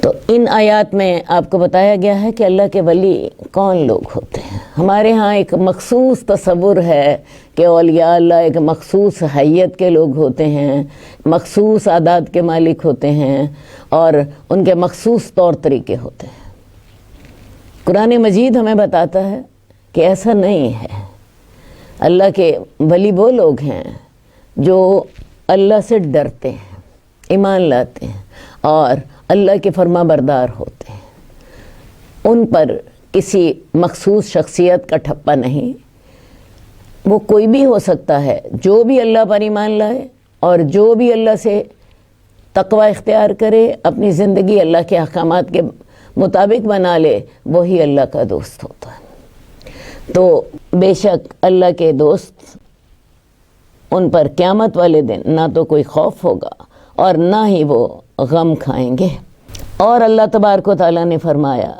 تو ان آیات میں آپ کو بتایا گیا ہے کہ اللہ کے ولی کون لوگ ہوتے ہیں۔ ہمارے ہاں ایک مخصوص تصور ہے کہ اولیاء اللہ ایک مخصوص حیت کے لوگ ہوتے ہیں، مخصوص عادات کے مالک ہوتے ہیں، اور ان کے مخصوص طور طریقے ہوتے ہیں۔ قرآن مجید ہمیں بتاتا ہے کہ ایسا نہیں ہے۔ اللہ کے ولی وہ لوگ ہیں جو اللہ سے ڈرتے ہیں، ایمان لاتے ہیں اور اللہ کے فرما بردار ہوتے ہیں۔ ان پر کسی مخصوص شخصیت کا ٹھپا نہیں، وہ کوئی بھی ہو سکتا ہے، جو بھی اللہ پر ایمان لائے اور جو بھی اللہ سے تقوی اختیار کرے، اپنی زندگی اللہ کے احکامات کے مطابق بنا لے، وہی اللہ کا دوست ہوتا ہے۔ تو بے شک اللہ کے دوست، ان پر قیامت والے دن نہ تو کوئی خوف ہوگا اور نہ ہی وہ غم کھائیں گے۔ اور اللہ تبارک و تعالیٰ نے فرمایا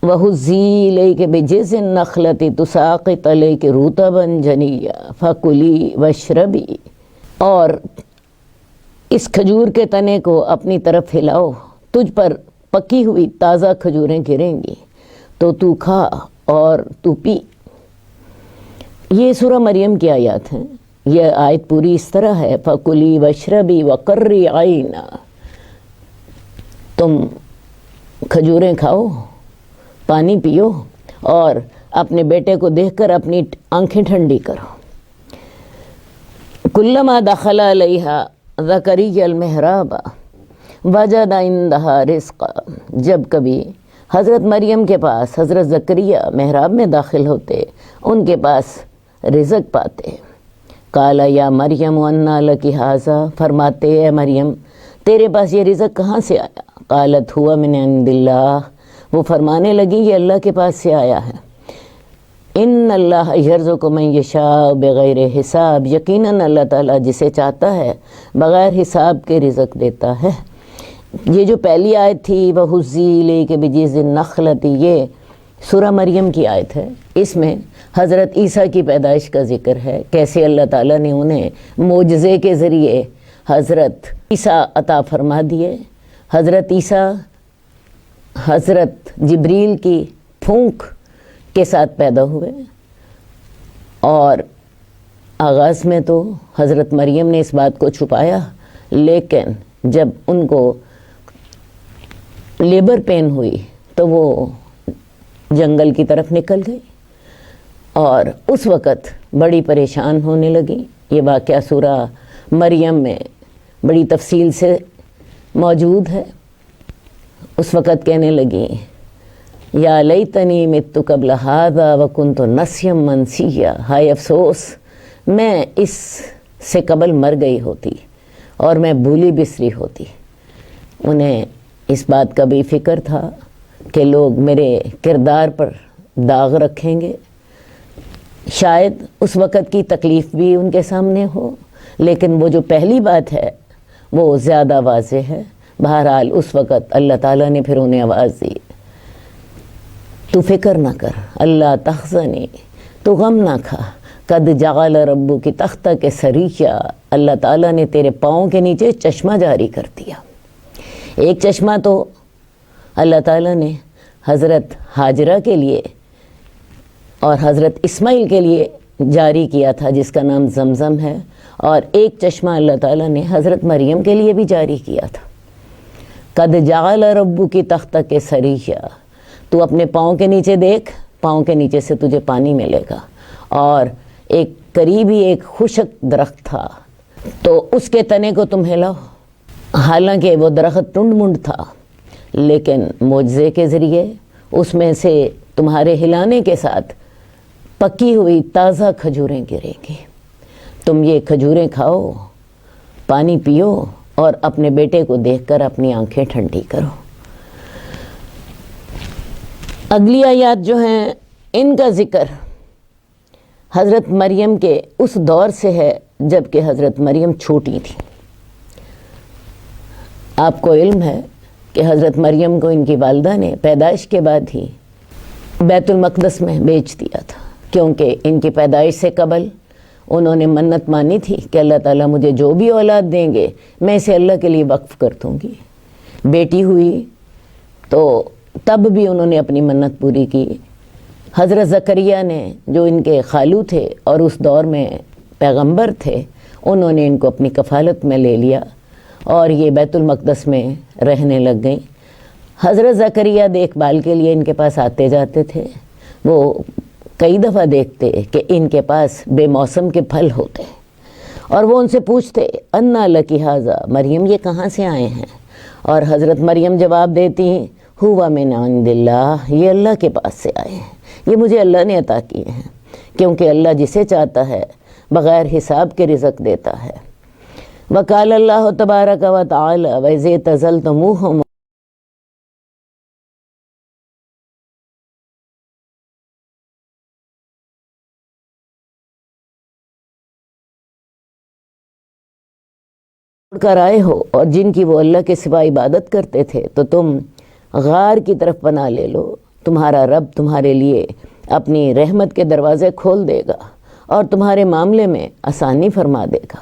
وَهُزِّي إِلَيْكِ بِجِذْعِ النَّخْلَةِ تُسَاقِطْ عَلَيْكِ رُطَبًا جَنِيًّا فَكُلِي وَاشْرَبِي، اور اس کھجور کے تنے کو اپنی طرف ہلاؤ، تجھ پر پکی ہوئی تازہ کھجوریں گریں گی، تو تو کھا اور تو پی۔ یہ سورہ مریم کی آیات ہیں۔ یہ آیت پوری اس طرح ہے فَكُلِي وَاشْرَبِي وَقَرِّ عَيْنًا، تم کھجوریں کھاؤ، پانی پیو، اور اپنے بیٹے کو دیکھ کر اپنی آنکھیں ٹھنڈی کرو۔ کلما دخل علیہا زکریا المحراب وجد عندہا رزقا، جب کبھی حضرت مریم کے پاس حضرت زکریا محراب میں داخل ہوتے، ان کے پاس رزق پاتے۔ قال یا مریم انا لکی ھذا، فرماتے اے مریم تیرے پاس یہ رزق کہاں سے آیا؟ قالت ہوا من عند اللہ، وہ فرمانے لگی یہ اللہ کے پاس سے آیا ہے۔ ان اللہ یرزق من یشاء بغیر حساب، یقیناً اللہ تعالیٰ جسے چاہتا ہے بغیر حساب کے رزق دیتا ہے۔ یہ جو پہلی آیت تھی وَهُزِّي إِلَيْكِ بِجِذْعِ النَّخْلَةِ، یہ سورہ مریم کی آیت ہے۔ اس میں حضرت عیسیٰ کی پیدائش کا ذکر ہے، کیسے اللہ تعالیٰ نے انہیں معجزے کے ذریعے حضرت عیسیٰ عطا فرما دیے۔ حضرت عیسیٰ حضرت جبریل کی پھونک کے ساتھ پیدا ہوئے، اور آغاز میں تو حضرت مریم نے اس بات کو چھپایا، لیکن جب ان کو لیبر پین ہوئی تو وہ جنگل کی طرف نکل گئی، اور اس وقت بڑی پریشان ہونے لگی۔ یہ واقعہ سورہ مریم میں بڑی تفصیل سے موجود ہے۔ اس وقت کہنے لگی یا لیتنی مت قبل ھذا وکنت نسیا منسیا، ہائے افسوس میں اس سے قبل مر گئی ہوتی اور میں بھولی بسری ہوتی۔ انہیں اس بات کا بھی فکر تھا کہ لوگ میرے کردار پر داغ رکھیں گے، شاید اس وقت کی تکلیف بھی ان کے سامنے ہو، لیکن وہ جو پہلی بات ہے وہ زیادہ واضح ہے۔ بہرحال اس وقت اللہ تعالیٰ نے پھر انہیں آواز دی، تو فکر نہ کر، اللہ تحزنی، تو غم نہ کھا، قد جعل ربو کی تختہ کے سریہ، اللہ تعالیٰ نے تیرے پاؤں کے نیچے چشمہ جاری کر دیا۔ ایک چشمہ تو اللہ تعالیٰ نے حضرت ہاجرہ کے لیے اور حضرت اسماعیل کے لیے جاری کیا تھا جس کا نام زمزم ہے، اور ایک چشمہ اللہ تعالیٰ نے حضرت مریم کے لیے بھی جاری کیا تھا۔ قد جعل ربو کی تختہ کے سریہ، تو اپنے پاؤں کے نیچے دیکھ، پاؤں کے نیچے سے تجھے پانی ملے گا۔ اور ایک قریبی ایک خشک درخت تھا تو اس کے تنے کو تم ہلاؤ، حالانکہ وہ درخت ٹنڈ منڈ تھا، لیکن معجزے کے ذریعے اس میں سے تمہارے ہلانے کے ساتھ پکی ہوئی تازہ کھجوریں گریں گی۔ تم یہ کھجوریں کھاؤ، پانی پیو اور اپنے بیٹے کو دیکھ کر اپنی آنکھیں ٹھنڈی کرو۔ اگلی آیات جو ہیں ان کا ذکر حضرت مریم کے اس دور سے ہے جب کہ حضرت مریم چھوٹی تھی۔ آپ کو علم ہے کہ حضرت مریم کو ان کی والدہ نے پیدائش کے بعد ہی بیت المقدس میں بیچ دیا تھا، کیونکہ ان کی پیدائش سے قبل انہوں نے منت مانی تھی کہ اللہ تعالیٰ مجھے جو بھی اولاد دیں گے میں اسے اللہ کے لیے وقف کر دوں گی۔ بیٹی ہوئی تو تب بھی انہوں نے اپنی منت پوری کی۔ حضرت زکریا نے جو ان کے خالو تھے اور اس دور میں پیغمبر تھے، انہوں نے ان کو اپنی کفالت میں لے لیا اور یہ بیت المقدس میں رہنے لگ گئیں۔ حضرت زکریا دیکھ بھال کے لیے ان کے پاس آتے جاتے تھے۔ وہ کئی دفعہ دیکھتے کہ ان کے پاس بے موسم کے پھل ہوتے اور وہ ان سے پوچھتے انا لکی ھذا، مریم یہ کہاں سے آئے ہیں؟ اور حضرت مریم جواب دیتی ہیں ہوا من عند اللہ، یہ اللہ کے پاس سے آئے ہیں، یہ مجھے اللہ نے عطا کیے ہیں، کیونکہ اللہ جسے چاہتا ہے بغیر حساب کے رزق دیتا ہے۔ وقال اللہ تبارک و تعالی وَإِذِ اعْتَزَلْتُمُوهُمْ کر آئے ہو اور جن کی وہ اللہ کے سوا عبادت کرتے تھے تو تم غار کی طرف پناہ لے لو، تمہارا رب تمہارے لیے اپنی رحمت کے دروازے کھول دے گا اور تمہارے معاملے میں آسانی فرما دے گا۔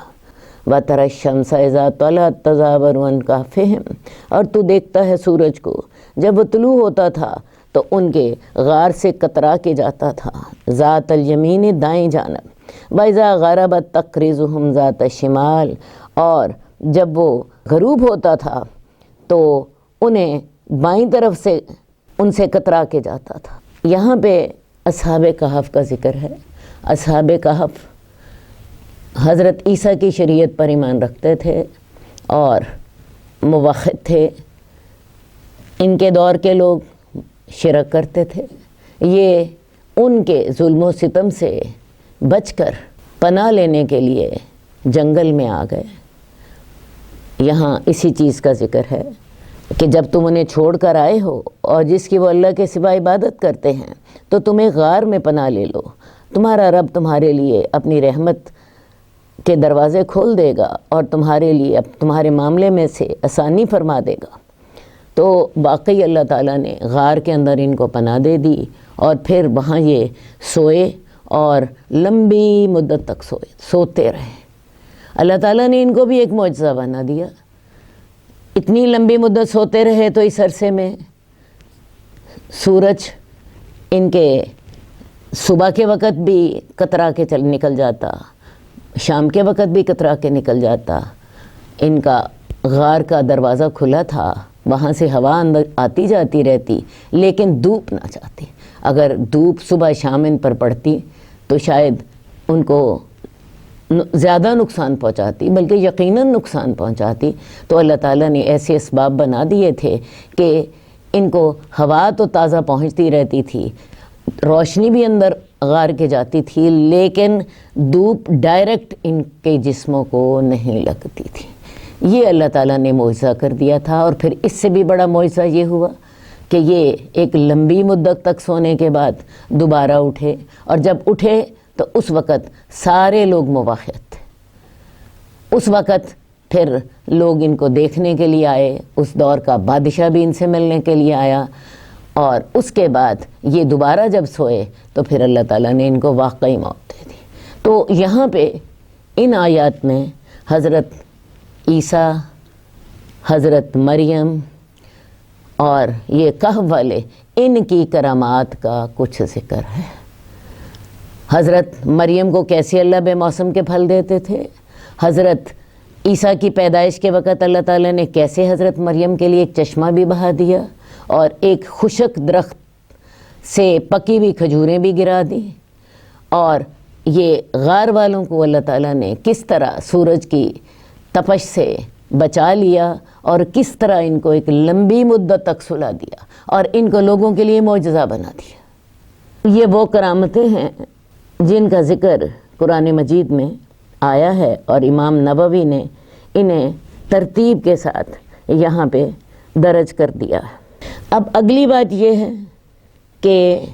وَتَرَى الشَّمْسَ إِذَا طَلَعَتْ تَزَاوَرُ عَنْ كَهْفِهِمْ، اور تو دیکھتا ہے سورج کو جب وہ طلوع ہوتا تھا تو ان کے غار سے کترا کے جاتا تھا، ذات الیمین دائیں جانب، وَإِذَا غَرَبَتْ تَقْرِضُهُمْ ذَاتَ الشِّمَالِ، اور جب وہ غروب ہوتا تھا تو انہیں بائیں طرف سے ان سے کترا کے جاتا تھا۔ یہاں پہ اصحاب کہف کا ذکر ہے۔ اصحاب کہف حضرت عیسیٰ کی شریعت پر ایمان رکھتے تھے اور موحد تھے۔ ان کے دور کے لوگ شرک کرتے تھے۔ یہ ان کے ظلم و ستم سے بچ کر پناہ لینے کے لیے جنگل میں آ گئے۔ یہاں اسی چیز کا ذکر ہے کہ جب تم انہیں چھوڑ کر آئے ہو اور جس کی وہ اللہ کے سوا عبادت کرتے ہیں تو تم ایک غار میں پناہ لے لو، تمہارا رب تمہارے لیے اپنی رحمت کے دروازے کھول دے گا اور تمہارے لیے تمہارے معاملے میں سے آسانی فرما دے گا۔ تو واقعی اللہ تعالیٰ نے غار کے اندر ان کو پناہ دے دی اور پھر وہاں یہ سوئے اور لمبی مدت تک سوتے رہے۔ اللہ تعالیٰ نے ان کو بھی ایک معجزہ بنا دیا۔ اتنی لمبی مدت سوتے رہے تو اس عرصے میں سورج ان کے صبح کے وقت بھی کترا کے نکل جاتا، شام کے وقت بھی کترا کے نکل جاتا۔ ان کا غار کا دروازہ کھلا تھا، وہاں سے ہوا اندر آتی جاتی رہتی، لیکن دھوپ نہ جاتی۔ اگر دھوپ صبح شام ان پر پڑتی تو شاید ان کو زیادہ نقصان پہنچاتی بلکہ یقیناً نقصان پہنچاتی، تو اللہ تعالیٰ نے ایسے اسباب بنا دیے تھے کہ ان کو ہوا تو تازہ پہنچتی رہتی تھی، روشنی بھی اندر غار کے جاتی تھی، لیکن دھوپ ڈائریکٹ ان کے جسموں کو نہیں لگتی تھی۔ یہ اللہ تعالیٰ نے معجزہ کر دیا تھا۔ اور پھر اس سے بھی بڑا معجزہ یہ ہوا کہ یہ ایک لمبی مدت تک سونے کے بعد دوبارہ اٹھے، اور جب اٹھے تو اس وقت سارے لوگ موافق تھے۔ اس وقت پھر لوگ ان کو دیکھنے کے لیے آئے، اس دور کا بادشاہ بھی ان سے ملنے کے لیے آیا، اور اس کے بعد یہ دوبارہ جب سوئے تو پھر اللہ تعالیٰ نے ان کو واقعی موت دے دی۔ تو یہاں پہ ان آیات میں حضرت عیسیٰ، حضرت مریم اور یہ کہف والے ان کی کرامات کا کچھ ذکر ہے۔ حضرت مریم کو کیسے اللہ بے موسم کے پھل دیتے تھے، حضرت عیسیٰ کی پیدائش کے وقت اللہ تعالیٰ نے کیسے حضرت مریم کے لیے ایک چشمہ بھی بہا دیا اور ایک خشک درخت سے پکی ہوئی کھجوریں بھی گرا دیں، اور یہ غار والوں کو اللہ تعالیٰ نے کس طرح سورج کی تپش سے بچا لیا اور کس طرح ان کو ایک لمبی مدت تک سلا دیا اور ان کو لوگوں کے لیے معجزہ بنا دیا۔ یہ وہ کرامتیں ہیں جن کا ذکر قرآن مجید میں آیا ہے، اور امام نووی نے انہیں ترتیب کے ساتھ یہاں پہ درج کر دیا ہے۔ اب اگلی بات یہ ہے کہ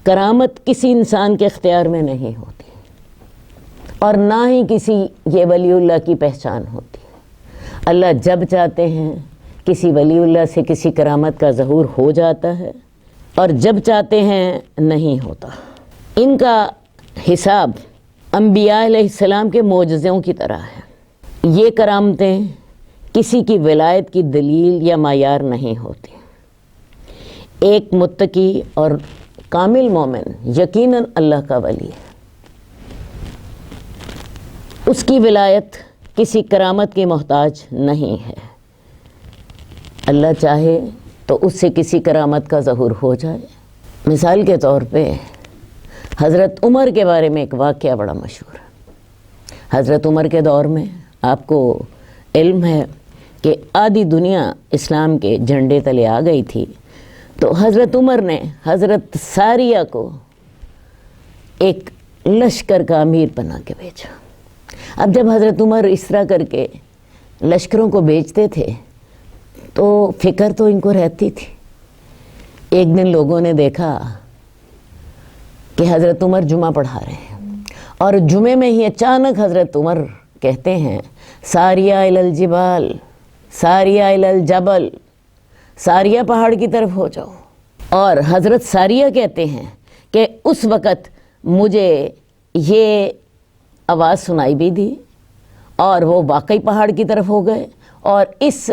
کرامت کسی انسان کے اختیار میں نہیں ہوتی اور نہ ہی کسی یہ ولی اللہ کی پہچان ہوتی ہے۔ اللہ جب چاہتے ہیں کسی ولی اللہ سے کسی کرامت کا ظہور ہو جاتا ہے، اور جب چاہتے ہیں نہیں ہوتا۔ ان کا حساب انبیاء علیہ السلام کے معجزوں کی طرح ہے۔ یہ کرامتیں کسی کی ولایت کی دلیل یا معیار نہیں ہوتی۔ ایک متقی اور کامل مومن یقیناً اللہ کا ولی ہے، اس کی ولایت کسی کرامت کی محتاج نہیں ہے۔ اللہ چاہے تو اس سے کسی کرامت کا ظہور ہو جائے۔ مثال کے طور پہ حضرت عمر کے بارے میں ایک واقعہ بڑا مشہور ہے۔ حضرت عمر کے دور میں آپ کو علم ہے کہ آدھی دنیا اسلام کے جھنڈے تلے آ گئی تھی، تو حضرت عمر نے حضرت ساریہ کو ایک لشکر کا امیر بنا کے بھیجا۔ اب جب حضرت عمر اس طرح کر کے لشکروں کو بیچتے تھے تو فکر تو ان کو رہتی تھی۔ ایک دن لوگوں نے دیکھا کہ حضرت عمر جمعہ پڑھا رہے ہیں، اور جمعے میں ہی اچانک حضرت عمر کہتے ہیں ساریہ الی الجبال، ساریہ الی الجبل، ساریہ پہاڑ کی طرف ہو جاؤ۔ اور حضرت ساریہ کہتے ہیں کہ اس وقت مجھے یہ آواز سنائی بھی دی اور وہ واقعی پہاڑ کی طرف ہو گئے، اور اس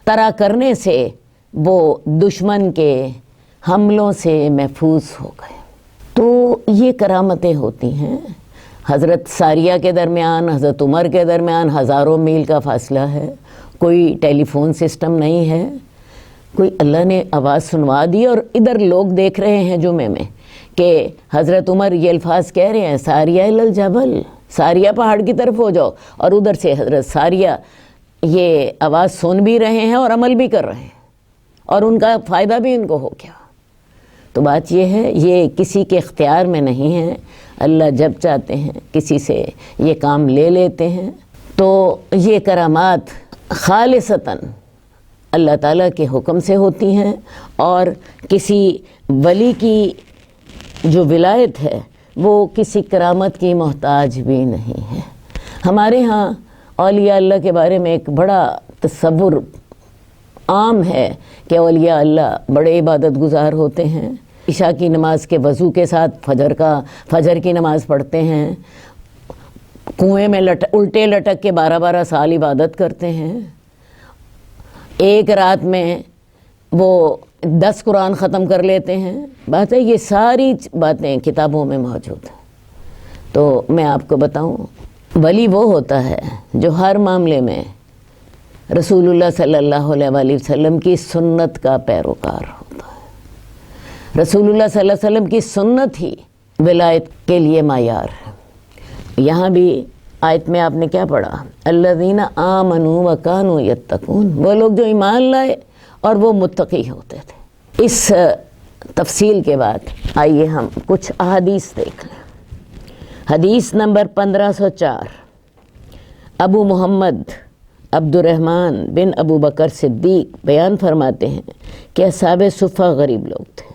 طرح کرنے سے وہ دشمن کے حملوں سے محفوظ ہو گئے۔ تو یہ کرامتیں ہوتی ہیں۔ حضرت ساریہ کے درمیان حضرت عمر کے درمیان ہزاروں میل کا فاصلہ ہے، کوئی ٹیلی فون سسٹم نہیں ہے، کوئی اللہ نے آواز سنوا دی، اور ادھر لوگ دیکھ رہے ہیں جمعے میں کہ حضرت عمر یہ الفاظ کہہ رہے ہیں ساریہ الی الجبل، ساریہ پہاڑ کی طرف ہو جاؤ، اور ادھر سے حضرت ساریہ یہ آواز سن بھی رہے ہیں اور عمل بھی کر رہے ہیں، اور ان کا فائدہ بھی ان کو ہو گیا۔ تو بات یہ ہے، یہ کسی کے اختیار میں نہیں ہے۔ اللہ جب چاہتے ہیں کسی سے یہ کام لے لیتے ہیں۔ تو یہ کرامات خالصتاً اللہ تعالیٰ کے حکم سے ہوتی ہیں، اور کسی ولی کی جو ولایت ہے وہ کسی کرامت کی محتاج بھی نہیں ہے۔ ہمارے ہاں اولیاء اللہ کے بارے میں ایک بڑا تصور عام ہے کہ اولیاء اللہ بڑے عبادت گزار ہوتے ہیں، عشاء کی نماز کے وضو کے ساتھ فجر کی نماز پڑھتے ہیں، کنویں میں الٹے لٹک کے 12 سال عبادت کرتے ہیں، ایک رات میں وہ 10 قرآن ختم کر لیتے ہیں۔ بات ہے یہ ساری باتیں کتابوں میں موجود ہیں۔ تو میں آپ کو بتاؤں، ولی وہ ہوتا ہے جو ہر معاملے میں رسول اللہ صلی اللہ علیہ وآلہ وسلم کی سنت کا پیروکار ہوتا ہے۔ رسول اللہ صلی اللہ علیہ وسلم کی سنت ہی ولایت کے لیے معیار ہے۔ یہاں بھی آیت میں آپ نے کیا پڑھا؟ الذین آمنوا وکانوا یتقون، وہ لوگ جو ایمان لائے اور وہ متقی ہوتے تھے۔ اس تفصیل کے بعد آئیے ہم کچھ احادیث دیکھ لیں۔ حدیث نمبر 1504، ابو محمد عبد الرحمن بن ابو بکر صدیق بیان فرماتے ہیں کہ اصحاب صفہ غریب لوگ تھے،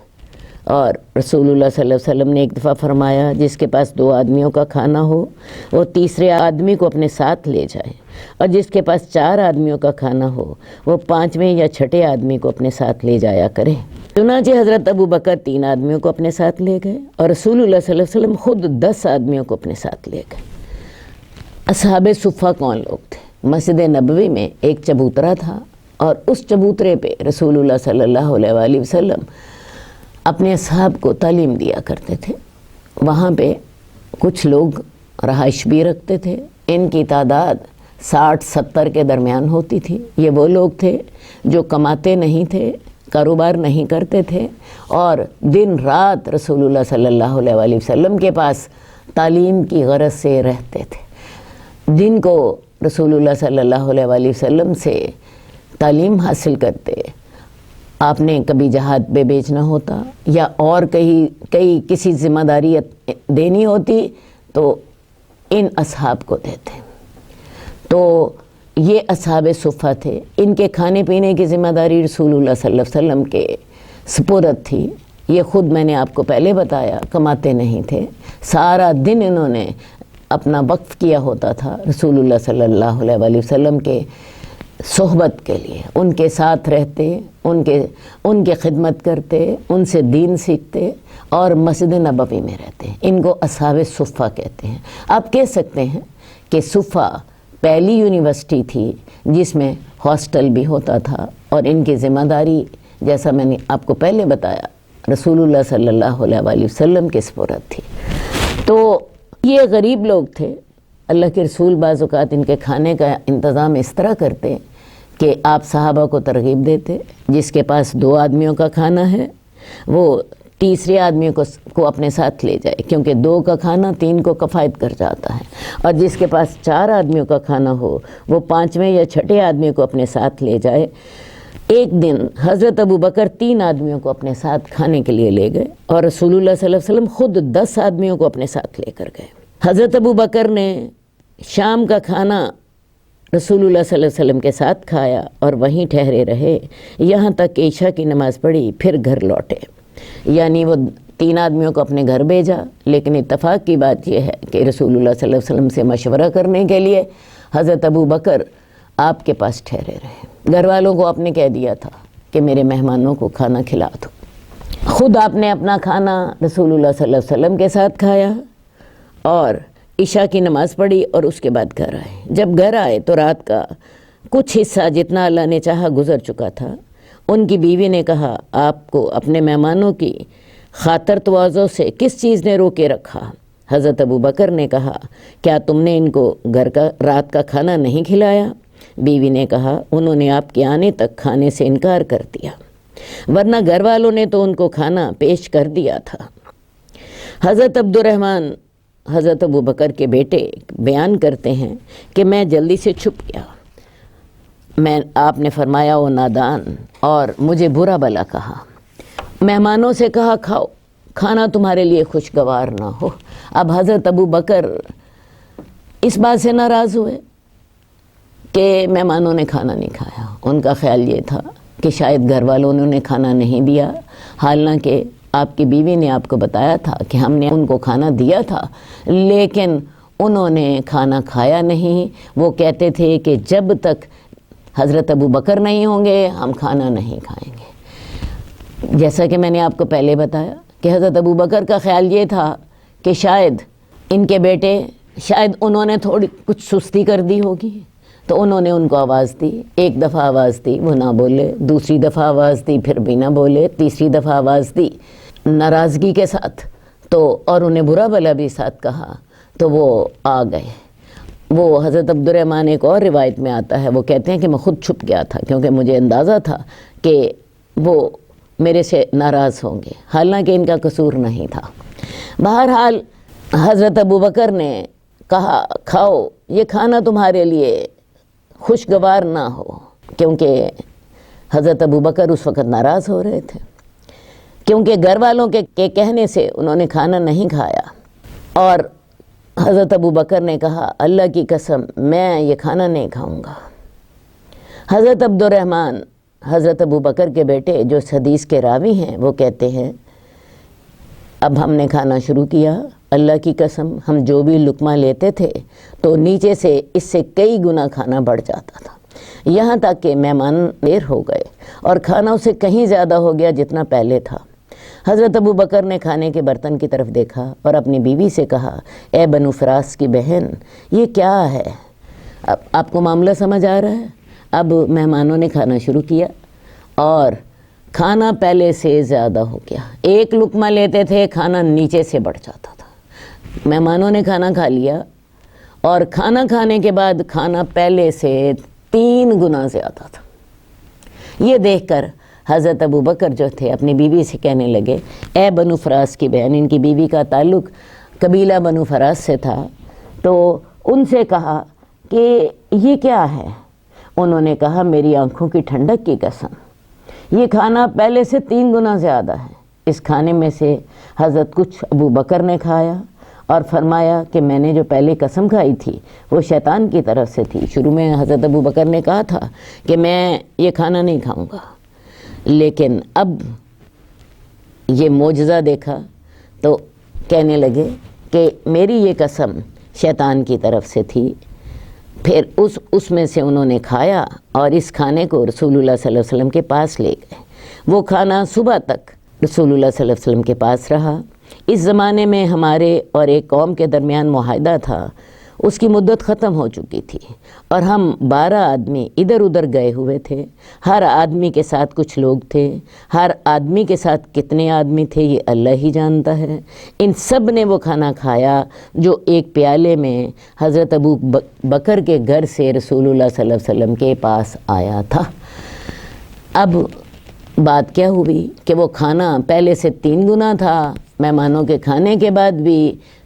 اور رسول اللہ صلی اللہ علیہ وسلم نے ایک دفعہ فرمایا جس کے پاس 2 آدمیوں کا کھانا ہو وہ تیسرے آدمی کو اپنے ساتھ لے جائے، اور جس کے پاس 4 آدمیوں کا کھانا ہو وہ 5ویں یا 6ٹھے آدمی کو اپنے ساتھ لے جایا کرے۔ چنانچہ حضرت ابو بکر 3 آدمیوں کو اپنے ساتھ لے گئے، اور رسول اللہ صلی اللہ علیہ وسلم خود 10 آدمیوں کو اپنے ساتھ لے گئے۔ اصحاب صفہ کون لوگ تھے؟ مسجد نبوی میں ایک چبوترا تھا، اور اس چبوترے پہ رسول اللہ صلی اللہ علیہ وآلہ وسلم اپنے اصحاب کو تعلیم دیا کرتے تھے۔ وہاں پہ کچھ لوگ رہائش بھی رکھتے تھے، ان کی تعداد 60-70 کے درمیان ہوتی تھی۔ یہ وہ لوگ تھے جو کماتے نہیں تھے، کاروبار نہیں کرتے تھے، اور دن رات رسول اللہ صلی اللہ علیہ وآلہ وسلم کے پاس تعلیم کی غرض سے رہتے تھے۔ جن کو رسول اللہ صلی اللہ علیہ وآلہ وسلم سے تعلیم حاصل کرتے، آپ نے کبھی جہاد پہ بیچنا ہوتا یا اور کئی کسی ذمہ داری دینی ہوتی تو ان اصحاب کو دیتے۔ تو یہ اصحاب صفہ تھے، ان کے کھانے پینے کی ذمہ داری رسول اللہ صلی اللہ علیہ وسلم کے سپرد تھی۔ یہ خود میں نے آپ کو پہلے بتایا، کماتے نہیں تھے، سارا دن انہوں نے اپنا وقف کیا ہوتا تھا رسول اللہ صلی اللہ علیہ وآلہ وسلم کے صحبت کے لیے، ان کے ساتھ رہتے، ان کے خدمت کرتے، ان سے دین سیکھتے، اور مسجد نبوی میں رہتے۔ ان کو اصحاب صفہ کہتے ہیں۔ آپ کہہ سکتے ہیں کہ صفہ پہلی یونیورسٹی تھی جس میں ہاسٹل بھی ہوتا تھا، اور ان کی ذمہ داری جیسا میں نے آپ کو پہلے بتایا رسول اللہ صلی اللہ علیہ وآلہ وسلم کے سپرد تھی۔ تو یہ غریب لوگ تھے۔ اللہ کے رسول بعض اوقات ان کے کھانے کا انتظام اس طرح کرتے کہ آپ صحابہ کو ترغیب دیتے، جس کے پاس 2 آدمیوں کا کھانا ہے وہ تیسرے آدمی کو اپنے ساتھ لے جائے، کیونکہ 2 کا کھانا 3 کو کفایت کر جاتا ہے، اور جس کے پاس 4 آدمیوں کا کھانا ہو وہ 5ویں یا 6ٹھے آدمی کو اپنے ساتھ لے جائے۔ ایک دن حضرت ابو بکر 3 آدمیوں کو اپنے ساتھ کھانے کے لیے لے گئے، اور رسول اللہ صلی اللہ علیہ وسلم خود 10 آدمیوں کو اپنے ساتھ لے کر گئے۔ حضرت ابو بکر نے شام کا کھانا رسول اللہ صلی اللہ علیہ وسلم کے ساتھ کھایا، اور وہیں ٹھہرے رہے یہاں تک کہ عشاء کی نماز پڑھی، پھر گھر لوٹے۔ یعنی وہ 3 آدمیوں کو اپنے گھر بھیجا، لیکن اتفاق کی بات یہ ہے کہ رسول اللہ صلی اللہ علیہ وسلم سے مشورہ کرنے کے لیے حضرت ابو بکر آپ کے پاس ٹھہرے رہے۔ گھر والوں کو آپ نے کہہ دیا تھا کہ میرے مہمانوں کو کھانا کھلا دو۔ خود آپ نے اپنا کھانا رسول اللہ صلی اللہ علیہ وسلم کے ساتھ کھایا، اور عشاء کی نماز پڑھی، اور اس کے بعد گھر آئے۔ جب گھر آئے تو رات کا کچھ حصہ جتنا اللہ نے چاہا گزر چکا تھا۔ ان کی بیوی نے کہا، آپ کو اپنے مہمانوں کی خاطر تواضع سے کس چیز نے روکے رکھا؟ حضرت ابو بکر نے کہا، کیا تم نے ان کو گھر کا رات کا کھانا نہیں کھلایا؟ بیوی نے کہا، انہوں نے آپ کے آنے تک کھانے سے انکار کر دیا، ورنہ گھر والوں نے تو ان کو کھانا پیش کر دیا تھا۔ حضرت عبد الرحمن حضرت ابو بکر کے بیٹے بیان کرتے ہیں کہ میں جلدی سے چھپ گیا۔ آپ نے فرمایا وہ نادان، اور مجھے برا بلا کہا۔ مہمانوں سے کہا، کھاؤ، کھانا تمہارے لیے خوشگوار نہ ہو۔ اب حضرت ابو بکر اس بات سے ناراض ہوئے کہ مہمانوں نے کھانا نہیں کھایا۔ ان کا خیال یہ تھا کہ شاید گھر والوں نے انہیں کھانا نہیں دیا، حالانکہ آپ کی بیوی نے آپ کو بتایا تھا کہ ہم نے ان کو کھانا دیا تھا، لیکن انہوں نے کھانا کھایا نہیں۔ وہ کہتے تھے کہ جب تک حضرت ابو بکر نہیں ہوں گے ہم کھانا نہیں کھائیں گے۔ جیسا کہ میں نے آپ کو پہلے بتایا کہ حضرت ابو بکر کا خیال یہ تھا کہ شاید ان کے بیٹے، شاید انہوں نے تھوڑی کچھ سستی کر دی ہوگی، تو انہوں نے ان کو آواز دی۔ ایک دفعہ آواز دی، وہ نہ بولے، دوسری دفعہ آواز دی، پھر بھی نہ بولے، تیسری دفعہ آواز دی ناراضگی کے ساتھ، تو اور انہیں برا بلا بھی ساتھ کہا، تو وہ آ گئے۔ وہ حضرت عبد الرحمن ایک اور روایت میں آتا ہے، وہ کہتے ہیں کہ میں خود چھپ گیا تھا کیونکہ مجھے اندازہ تھا کہ وہ میرے سے ناراض ہوں گے، حالانکہ ان کا قصور نہیں تھا۔ بہرحال حضرت ابو بکر نے کہا کھاؤ، یہ کھانا تمہارے لیے خوشگوار نہ ہو، کیونکہ حضرت ابوبکر اس وقت ناراض ہو رہے تھے، کیونکہ گھر والوں کے کہنے سے انہوں نے کھانا نہیں کھایا۔ اور حضرت ابوبکر نے کہا اللہ کی قسم میں یہ کھانا نہیں کھاؤں گا۔ حضرت عبد الرحمن حضرت ابوبکر کے بیٹے جو اس حدیث کے راوی ہیں وہ کہتے ہیں اب ہم نے کھانا شروع کیا، اللہ کی قسم ہم جو بھی لقمہ لیتے تھے تو نیچے سے اس سے کئی گنا کھانا بڑھ جاتا تھا، یہاں تک کہ مہمان دیر ہو گئے اور کھانا اسے کہیں زیادہ ہو گیا جتنا پہلے تھا۔ حضرت ابوبکر نے کھانے کے برتن کی طرف دیکھا اور اپنی بیوی سے کہا اے بنو فراس کی بہن یہ کیا ہے؟ اب آپ کو معاملہ سمجھ آ رہا ہے؟ اب مہمانوں نے کھانا شروع کیا اور کھانا پہلے سے زیادہ ہو گیا، ایک لقمہ لیتے تھے کھانا نیچے سے بڑھ جاتا تھا۔ مہمانوں نے کھانا کھا لیا اور کھانا کھانے کے بعد کھانا پہلے سے 3 گنا زیادہ تھا۔ یہ دیکھ کر حضرت ابوبکر جو تھے اپنی بیوی سے کہنے لگے اے بنو فراس کی بہن، ان کی بیوی کا تعلق قبیلہ بنو فراس سے تھا، تو ان سے کہا کہ یہ کیا ہے؟ انہوں نے کہا میری آنکھوں کی ٹھنڈک کی قسم یہ کھانا پہلے سے 3 گنا زیادہ ہے۔ اس کھانے میں سے حضرت کچھ ابوبکر نے کھایا اور فرمایا کہ میں نے جو پہلے قسم کھائی تھی وہ شیطان کی طرف سے تھی۔ شروع میں حضرت ابوبکر نے کہا تھا کہ میں یہ کھانا نہیں کھاؤں گا، لیکن اب یہ معجزہ دیکھا تو کہنے لگے کہ میری یہ قسم شیطان کی طرف سے تھی۔ پھر اس میں سے انہوں نے کھایا اور اس کھانے کو رسول اللہ صلی اللہ علیہ وسلم کے پاس لے گئے۔ وہ کھانا صبح تک رسول اللہ صلی اللہ علیہ وسلم کے پاس رہا۔ اس زمانے میں ہمارے اور ایک قوم کے درمیان معاہدہ تھا، اس کی مدت ختم ہو چکی تھی اور ہم 12 آدمی ادھر ادھر گئے ہوئے تھے۔ ہر آدمی کے ساتھ کچھ لوگ تھے، ہر آدمی کے ساتھ کتنے آدمی تھے یہ اللہ ہی جانتا ہے۔ ان سب نے وہ کھانا کھایا جو ایک پیالے میں حضرت ابو بکر کے گھر سے رسول اللہ صلی اللہ علیہ وسلم کے پاس آیا تھا۔ اب بات کیا ہوئی کہ وہ کھانا پہلے سے 3 گنا تھا مہمانوں کے کھانے کے بعد بھی،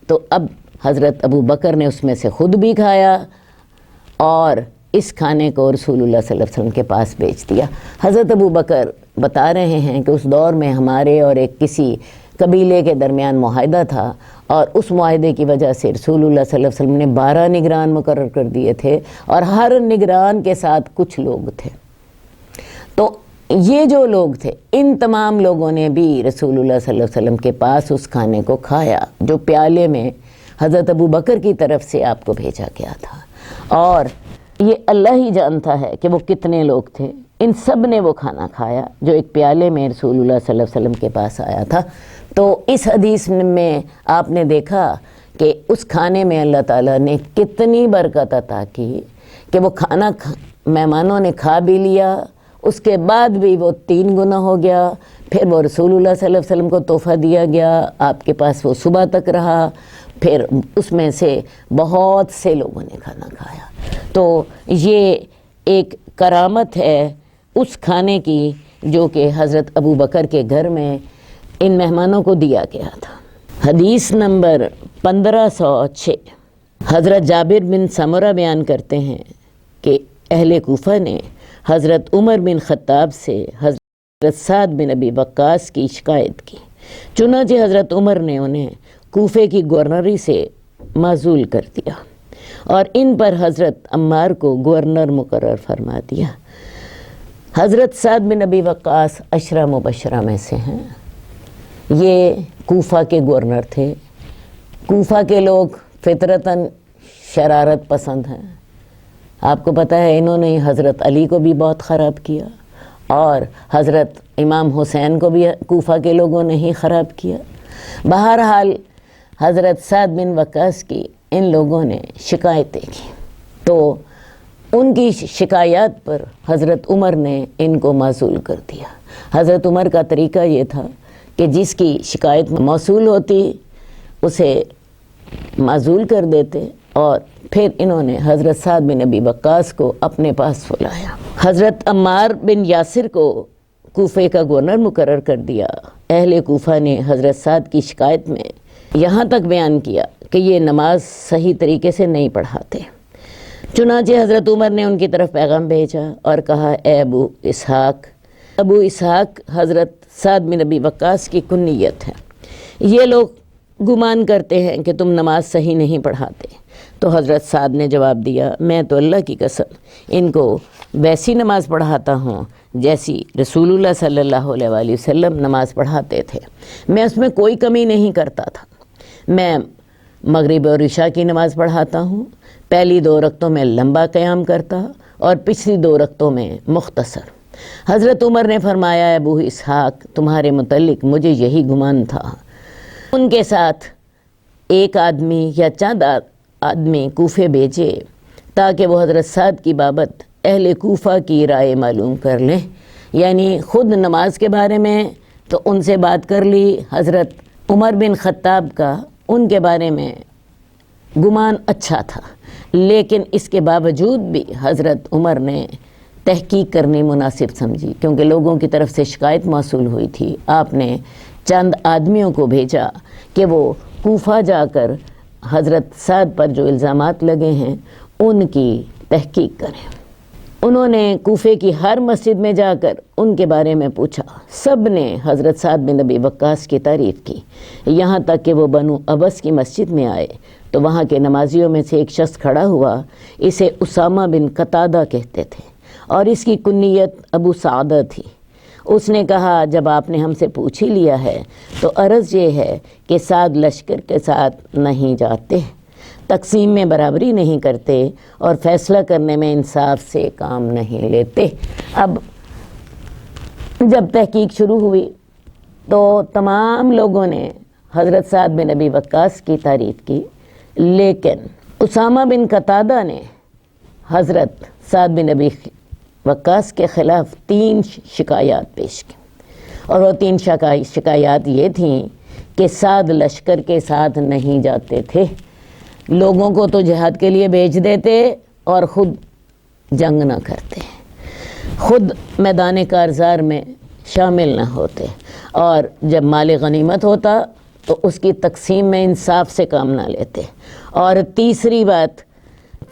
تو اب حضرت ابو بکر نے اس میں سے خود بھی کھایا اور اس کھانے کو رسول اللہ صلی اللہ علیہ وسلم کے پاس بیچ دیا۔ حضرت ابو بکر بتا رہے ہیں کہ اس دور میں ہمارے اور ایک کسی قبیلے کے درمیان معاہدہ تھا اور اس معاہدے کی وجہ سے رسول اللہ صلی اللہ علیہ وسلم نے 12 نگران مقرر کر دیے تھے اور ہر نگران کے ساتھ کچھ لوگ تھے۔ تو یہ جو لوگ تھے ان تمام لوگوں نے بھی رسول اللہ صلی اللہ علیہ وسلم کے پاس اس کھانے کو کھایا جو پیالے میں حضرت ابو بکر کی طرف سے آپ کو بھیجا گیا تھا، اور یہ اللہ ہی جانتا ہے کہ وہ کتنے لوگ تھے۔ ان سب نے وہ کھانا کھایا جو ایک پیالے میں رسول اللہ صلی اللہ علیہ وسلم کے پاس آیا تھا۔ تو اس حدیث میں آپ نے دیکھا کہ اس کھانے میں اللہ تعالیٰ نے کتنی برکت عطا کی کہ وہ کھانا مہمانوں نے کھا بھی لیا، اس کے بعد بھی وہ 3 گنا ہو گیا، پھر وہ رسول اللہ صلی اللہ علیہ وسلم کو تحفہ دیا گیا، آپ کے پاس وہ صبح تک رہا، پھر اس میں سے بہت سے لوگوں نے کھانا کھایا۔ تو یہ ایک کرامت ہے اس کھانے کی جو کہ حضرت ابو بکر کے گھر میں ان مہمانوں کو دیا گیا تھا۔ حدیث نمبر 1506 حضرت جابر بن سمرہ بیان کرتے ہیں کہ اہل کوفہ نے حضرت عمر بن خطاب سے حضرت سعد بن ابی وقاص کی شکایت کی، چنانچہ حضرت عمر نے انہیں کوفے کی گورنری سے معزول کر دیا اور ان پر حضرت عمار کو گورنر مقرر فرما دیا۔ حضرت سعد بن ابی وقاص عشرہ مبشرہ میں سے ہیں، یہ کوفہ کے گورنر تھے۔ کوفہ کے لوگ فطرتاً شرارت پسند ہیں، آپ کو پتہ ہے انہوں نے حضرت علی کو بھی بہت خراب کیا اور حضرت امام حسین کو بھی کوفہ کے لوگوں نے ہی خراب کیا۔ بہرحال حضرت سعد بن وقاص کی ان لوگوں نے شکایتیں کی، تو ان کی شکایات پر حضرت عمر نے ان کو معزول کر دیا۔ حضرت عمر کا طریقہ یہ تھا کہ جس کی شکایت موصول ہوتی اسے معزول کر دیتے، اور پھر انہوں نے حضرت سعد بن ابی وقاص کو اپنے پاس بلایا۔ حضرت عمار بن یاسر کو کوفے کا گورنر مقرر کر دیا۔ اہل کوفہ نے حضرت سعد کی شکایت میں یہاں تک بیان کیا کہ یہ نماز صحیح طریقے سے نہیں پڑھاتے۔ چنانچہ حضرت عمر نے ان کی طرف پیغام بھیجا اور کہا، اے ابو اسحاق حضرت سعد بن ابی وقاص کی کنیت ہے، یہ لوگ گمان کرتے ہیں کہ تم نماز صحیح نہیں پڑھاتے۔ تو حضرت سعد نے جواب دیا، میں تو اللہ کی قسم ان کو ویسی نماز پڑھاتا ہوں جیسی رسول اللہ صلی اللہ علیہ وآلہ وسلم نماز پڑھاتے تھے، میں اس میں کوئی کمی نہیں کرتا تھا۔ میں مغرب اور عشاء کی نماز پڑھاتا ہوں، پہلی 2 رکعتوں میں لمبا قیام کرتا اور پچھلی 2 رکعتوں میں مختصر۔ حضرت عمر نے فرمایا، ابو اسحاق تمہارے متعلق مجھے یہی گمان تھا۔ ان کے ساتھ ایک آدمی یا چند آدمی کوفے بھیجے تاکہ وہ حضرت سعد کی بابت اہل کوفہ کی رائے معلوم کر لیں، یعنی خود نماز کے بارے میں تو ان سے بات کر لی۔ حضرت عمر بن خطاب کا ان کے بارے میں گمان اچھا تھا، لیکن اس کے باوجود بھی حضرت عمر نے تحقیق کرنی مناسب سمجھی، کیونکہ لوگوں کی طرف سے شکایت موصول ہوئی تھی۔ آپ نے چند آدمیوں کو بھیجا کہ وہ کوفہ جا کر حضرت سعد پر جو الزامات لگے ہیں ان کی تحقیق کریں۔ انہوں نے کوفے کی ہر مسجد میں جا کر ان کے بارے میں پوچھا، سب نے حضرت سعد بن ابی وقاص کی تعریف کی، یہاں تک کہ وہ بنو ابس کی مسجد میں آئے تو وہاں کے نمازیوں میں سے ایک شخص کھڑا ہوا، اسے اسامہ بن قتادہ کہتے تھے اور اس کی کنیت ابو سعدہ تھی۔ اس نے کہا، جب آپ نے ہم سے پوچھ ہی لیا ہے تو عرض یہ ہے کہ سعد لشکر کے ساتھ نہیں جاتے، تقسیم میں برابری نہیں کرتے اور فیصلہ کرنے میں انصاف سے کام نہیں لیتے۔ اب جب تحقیق شروع ہوئی تو تمام لوگوں نے حضرت سعد بن ابی وقاص کی تعریف کی، لیکن اسامہ بن قتادہ نے حضرت سعد بن ابی وقاص کے خلاف 3 شکایات پیش کی، اور وہ 3 شکایات یہ تھیں کہ سعد لشکر کے ساتھ نہیں جاتے تھے، لوگوں کو تو جہاد کے لیے بھیج دیتے اور خود جنگ نہ کرتے، خود میدان کارزار میں شامل نہ ہوتے، اور جب مال غنیمت ہوتا تو اس کی تقسیم میں انصاف سے کام نہ لیتے، اور تیسری بات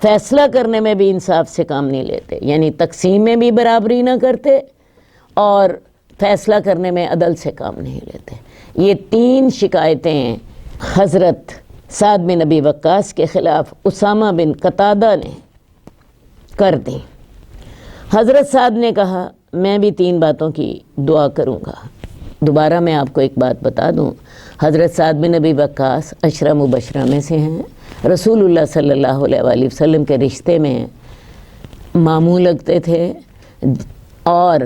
فیصلہ کرنے میں بھی انصاف سے کام نہیں لیتے، یعنی تقسیم میں بھی برابری نہ کرتے اور فیصلہ کرنے میں عدل سے کام نہیں لیتے۔ یہ 3 شکایتیں حضرت سعد بن ابی وقاص کے خلاف اسامہ بن قتادہ نے کر دی۔ حضرت سعد نے کہا، میں بھی 3 باتوں کی دعا کروں گا۔ دوبارہ میں آپ کو ایک بات بتا دوں، حضرت سعد بن ابی وقاص عشرہ مبشرہ میں سے ہیں، رسول اللہ صلی اللہ علیہ وآلہ وسلم کے رشتے میں ماموں لگتے تھے، اور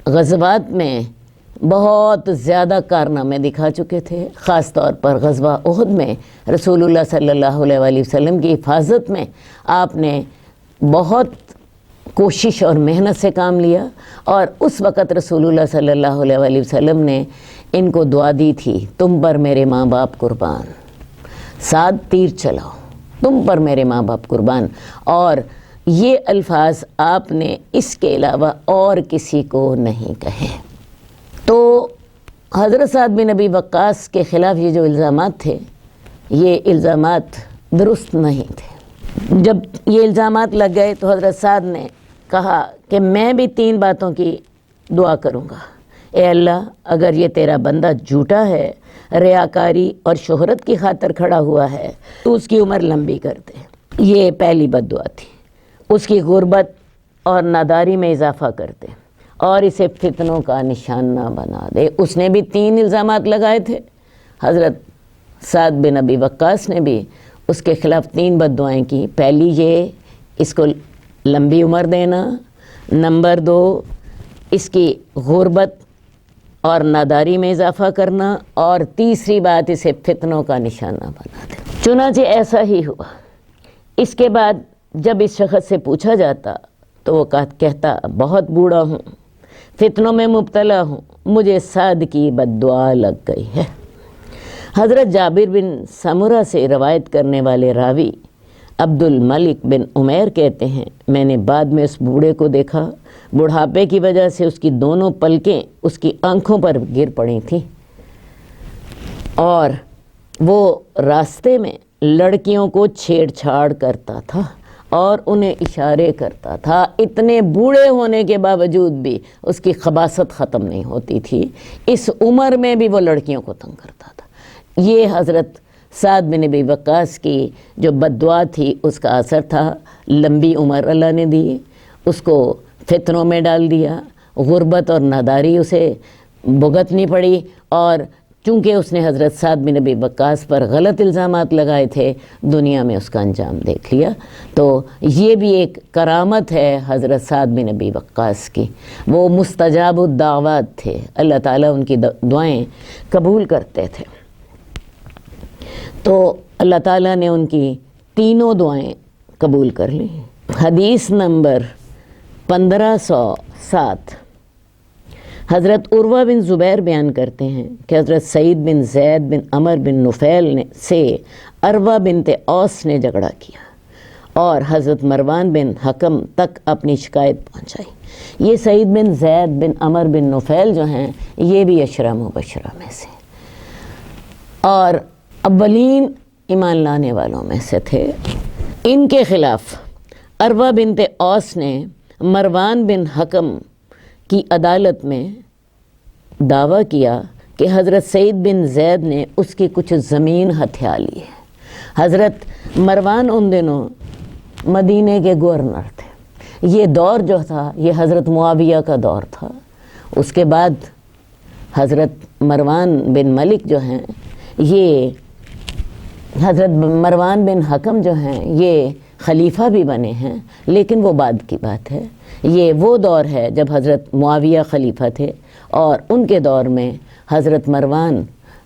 غزوات میں بہت زیادہ کارنامے دکھا چکے تھے، خاص طور پر غزوہ احد میں رسول اللہ صلی اللہ علیہ وآلہ وسلم کی حفاظت میں آپ نے بہت کوشش اور محنت سے کام لیا، اور اس وقت رسول اللہ صلی اللہ علیہ وآلہ وسلم نے ان کو دعا دی تھی، تم پر میرے ماں باپ قربان، سعد تیر چلاؤ، تم پر میرے ماں باپ قربان، اور یہ الفاظ آپ نے اس کے علاوہ اور کسی کو نہیں کہے۔ تو حضرت سعد بن ابی وقاص کے خلاف یہ جو الزامات تھے، یہ الزامات درست نہیں تھے۔ جب یہ الزامات لگ گئے تو حضرت سعد نے کہا کہ میں بھی 3 باتوں کی دعا کروں گا، اے اللہ اگر یہ تیرا بندہ جھوٹا ہے، ریاکاری اور شہرت کی خاطر کھڑا ہوا ہے تو اس کی عمر لمبی کر دے۔ یہ پہلی بد دعا تھی، اس کی غربت اور ناداری میں اضافہ کر دے اور اسے فتنوں کا نشانہ بنا دے۔ اس نے بھی 3 الزامات لگائے تھے، حضرت سعد بن ابی وقاص نے بھی اس کے خلاف 3 بد دعائیں کی۔ پہلی یہ اس کو لمبی عمر دینا، نمبر 2 اس کی غربت اور ناداری میں اضافہ کرنا، اور تیسری بات اسے فتنوں کا نشانہ بنا دے۔ چنانچہ ایسا ہی ہوا۔ اس کے بعد جب اس شخص سے پوچھا جاتا تو وہ کہتا، بہت بوڑھا ہوں، فتنوں میں مبتلا ہوں، مجھے سعد کی بد دعا لگ گئی ہے۔ حضرت جابر بن سمرہ سے روایت کرنے والے راوی عبد الملک بن عمیر کہتے ہیں، میں نے بعد میں اس بوڑھے کو دیکھا، بڑھاپے کی وجہ سے اس کی دونوں پلکیں اس کی آنکھوں پر گر پڑی تھیں، اور وہ راستے میں لڑکیوں کو چھیڑ چھاڑ کرتا تھا اور انہیں اشارے کرتا تھا۔ اتنے بوڑھے ہونے کے باوجود بھی اس کی خباثت ختم نہیں ہوتی تھی، اس عمر میں بھی وہ لڑکیوں کو تنگ کرتا تھا۔ یہ حضرت سعد بن ابی وقاص کی جو بد دعا تھی اس کا اثر تھا۔ لمبی عمر اللہ نے دی، اس کو فتنوں میں ڈال دیا، غربت اور ناداری اسے بھگتنی پڑی، اور چونکہ اس نے حضرت سعد بن ابی وقاص پر غلط الزامات لگائے تھے، دنیا میں اس کا انجام دیکھ لیا۔ تو یہ بھی ایک کرامت ہے حضرت سعد بن ابی وقاص کی، وہ مستجاب الدعوات تھے، اللہ تعالیٰ ان کی دعائیں قبول کرتے تھے۔ تو اللہ تعالیٰ نے ان کی تینوں دعائیں قبول کر لیں۔ حدیث نمبر 1507، حضرت عروہ بن زبیر بیان کرتے ہیں کہ حضرت سعید بن زید بن عمر بن نفیل سے عروہ بنت اوس نے جھگڑا کیا اور حضرت مروان بن حکم تک اپنی شکایت پہنچائی۔ یہ سعید بن زید بن عمر بن نفیل جو ہیں یہ بھی عشرہ مبشرہ میں سے اور اولین ایمان لانے والوں میں سے تھے۔ ان کے خلاف عروہ بنت اوس نے مروان بن حکم کی عدالت میں دعویٰ کیا کہ حضرت سعید بن زید نے اس کی کچھ زمین ہتھیا لی ہے۔ حضرت مروان ان دنوں مدینے کے گورنر تھے۔ یہ دور جو تھا یہ حضرت معاویہ کا دور تھا۔ اس کے بعد حضرت مروان بن ملک جو ہیں، یہ حضرت مروان بن حکم جو ہیں یہ خلیفہ بھی بنے ہیں، لیکن وہ بعد کی بات ہے۔ یہ وہ دور ہے جب حضرت معاویہ خلیفہ تھے اور ان کے دور میں حضرت مروان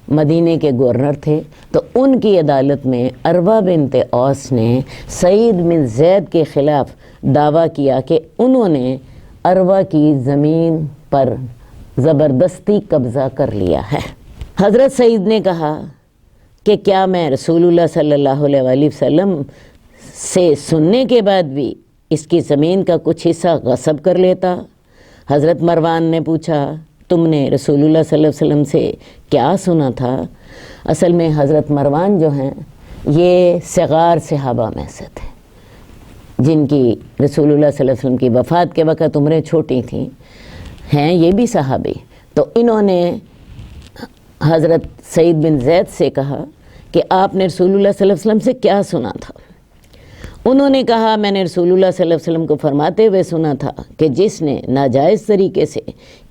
مدینے کے گورنر تھے۔ تو ان کی عدالت میں عروہ بنت اوس نے سعید بن زید کے خلاف دعویٰ کیا کہ انہوں نے عروہ کی زمین پر زبردستی قبضہ کر لیا ہے۔ حضرت سعید نے کہا کہ کیا میں رسول اللہ صلی اللہ علیہ وآلہ وسلم سے سننے کے بعد بھی اس کی زمین کا کچھ حصہ غصب کر لیتا؟ حضرت مروان نے پوچھا تم نے رسول اللہ صلی اللہ علیہ وسلم سے کیا سنا تھا؟ اصل میں حضرت مروان جو ہیں یہ صغار صحابہ میں سے تھے، جن کی رسول اللہ صلی اللہ علیہ وسلم کی وفات کے وقت عمریں چھوٹی تھیں، ہیں یہ بھی صحابی۔ تو انہوں نے حضرت سعید بن زید سے کہا کہ آپ نے رسول اللہ صلی اللہ علیہ وسلم سے کیا سنا تھا؟ انہوں نے کہا میں نے رسول اللہ صلی اللہ علیہ وسلم کو فرماتے ہوئے سنا تھا کہ جس نے ناجائز طریقے سے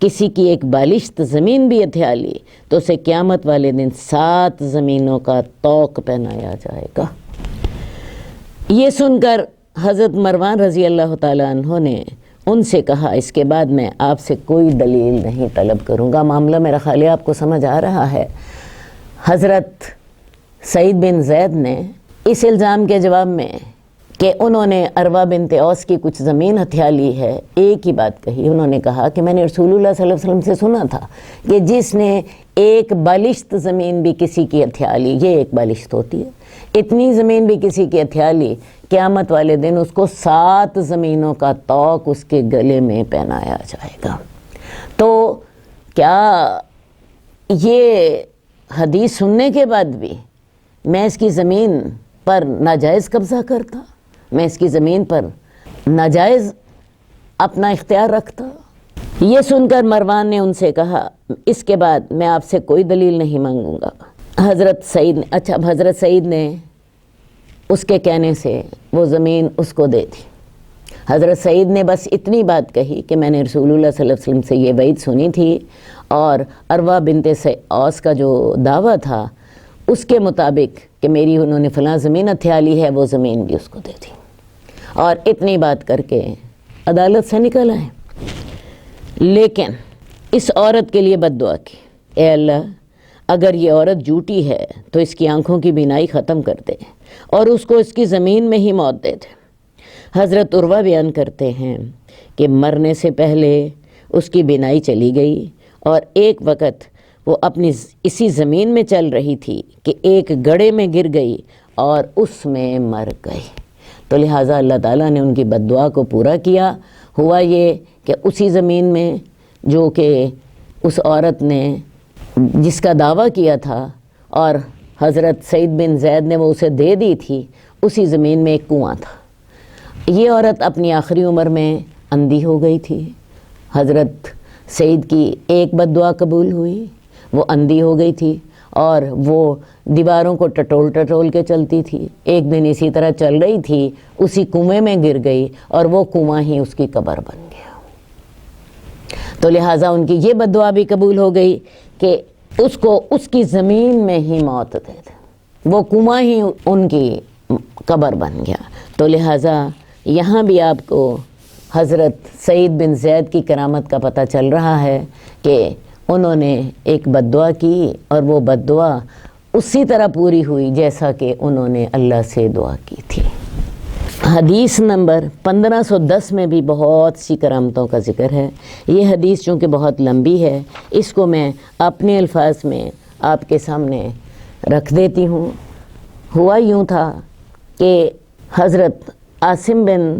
کسی کی ایک بالشت زمین بھی ہتھیا لی تو اسے قیامت والے دن 7 زمینوں کا طوق پہنایا جائے گا۔ یہ سن کر حضرت مروان رضی اللہ تعالیٰ عنہ نے ان سے کہا اس کے بعد میں آپ سے کوئی دلیل نہیں طلب کروں گا۔ معاملہ میرا خیال ہے آپ کو سمجھ آ رہا ہے۔ حضرت سعید بن زید نے اس الزام کے جواب میں کہ انہوں نے عروہ بنت اوس کی کچھ زمین ہتھیا لی ہے ایک ہی بات کہی۔ انہوں نے کہا کہ میں نے رسول اللہ صلی اللہ علیہ وسلم سے سنا تھا کہ جس نے ایک بالشت زمین بھی کسی کی ہتھیا لی، یہ ایک بالشت ہوتی ہے، اتنی زمین بھی کسی کی ہتھیا لی، قیامت والے دن اس کو 7 زمینوں کا طوق اس کے گلے میں پہنایا جائے گا۔ تو کیا یہ حدیث سننے کے بعد بھی میں اس کی زمین پر ناجائز قبضہ کرتا؟ میں اس کی زمین پر ناجائز اپنا اختیار رکھتا؟ یہ سن کر مروان نے ان سے کہا اس کے بعد میں آپ سے کوئی دلیل نہیں مانگوں گا۔ حضرت سعید نے اس کے کہنے سے وہ زمین اس کو دے دی۔ حضرت سعید نے بس اتنی بات کہی کہ میں نے رسول اللہ صلی اللہ علیہ وسلم سے یہ وعید سنی تھی اور عروہ بنت اوس کا جو دعویٰ تھا اس کے مطابق کہ میری انہوں نے فلاں زمین ہتھیا لی ہے، وہ زمین بھی اس کو دے دی، اور اتنی بات کر کے عدالت سے نکل آئے۔ لیکن اس عورت کے لیے بد دعا کی، اے اللہ اگر یہ عورت جھوٹی ہے تو اس کی آنکھوں کی بینائی ختم کر دے اور اس کو اس کی زمین میں ہی موت دے دے۔ حضرت عروہ بیان کرتے ہیں کہ مرنے سے پہلے اس کی بینائی چلی گئی اور ایک وقت وہ اپنی اسی زمین میں چل رہی تھی کہ ایک گڑھے میں گر گئی اور اس میں مر گئی۔ تو لہٰذا اللہ تعالیٰ نے ان کی بد دعا کو پورا کیا۔ ہوا یہ کہ اسی زمین میں جو کہ اس عورت نے جس کا دعویٰ کیا تھا اور حضرت سعید بن زید نے وہ اسے دے دی تھی، اسی زمین میں ایک کنواں تھا۔ یہ عورت اپنی آخری عمر میں اندھی ہو گئی تھی۔ حضرت سعید کی ایک بد دعا قبول ہوئی، وہ اندھی ہو گئی تھی اور وہ دیواروں کو ٹٹول کے چلتی تھی۔ ایک دن اسی طرح چل رہی تھی، اسی کنویں میں گر گئی اور وہ کنواں ہی اس کی قبر بن گیا۔ تو لہٰذا ان کی یہ بد دعا بھی قبول ہو گئی کہ اس کو اس کی زمین میں ہی موت دے دے، وہ کنواں ہی ان کی قبر بن گیا۔ تو لہٰذا یہاں بھی آپ کو حضرت سعید بن زید کی کرامت کا پتہ چل رہا ہے کہ انہوں نے ایک بد دعا کی اور وہ بد دعا اسی طرح پوری ہوئی جیسا کہ انہوں نے اللہ سے دعا کی تھی۔ حدیث نمبر 1510 میں بھی بہت سی کرامتوں کا ذکر ہے۔ یہ حدیث چونکہ بہت لمبی ہے، اس کو میں اپنے الفاظ میں آپ کے سامنے رکھ دیتی ہوں۔ ہوا یوں تھا کہ حضرت عاصم بن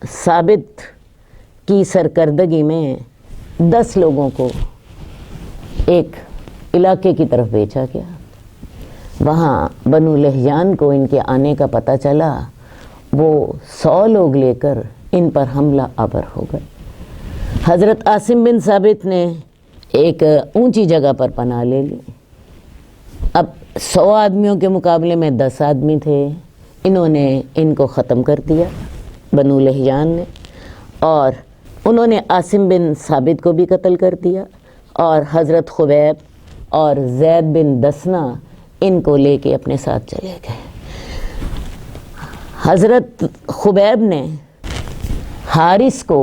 ثابت کی سرکردگی میں 10 لوگوں کو ایک علاقے کی طرف بھیجا گیا۔ وہاں بنو لہیان کو ان کے آنے کا پتہ چلا، وہ 100 لوگ لے کر ان پر حملہ آور ہو گئے۔ حضرت عاصم بن ثابت نے ایک اونچی جگہ پر پناہ لے لی۔ اب 100 آدمیوں کے مقابلے میں 10 آدمی تھے، انہوں نے ان کو ختم کر دیا بنو لہیان نے، اور انہوں نے عاصم بن ثابت کو بھی قتل کر دیا، اور حضرت خبیب اور زید بن دسنہ ان کو لے کے اپنے ساتھ چلے گئے۔ حضرت خبیب نے حارث کو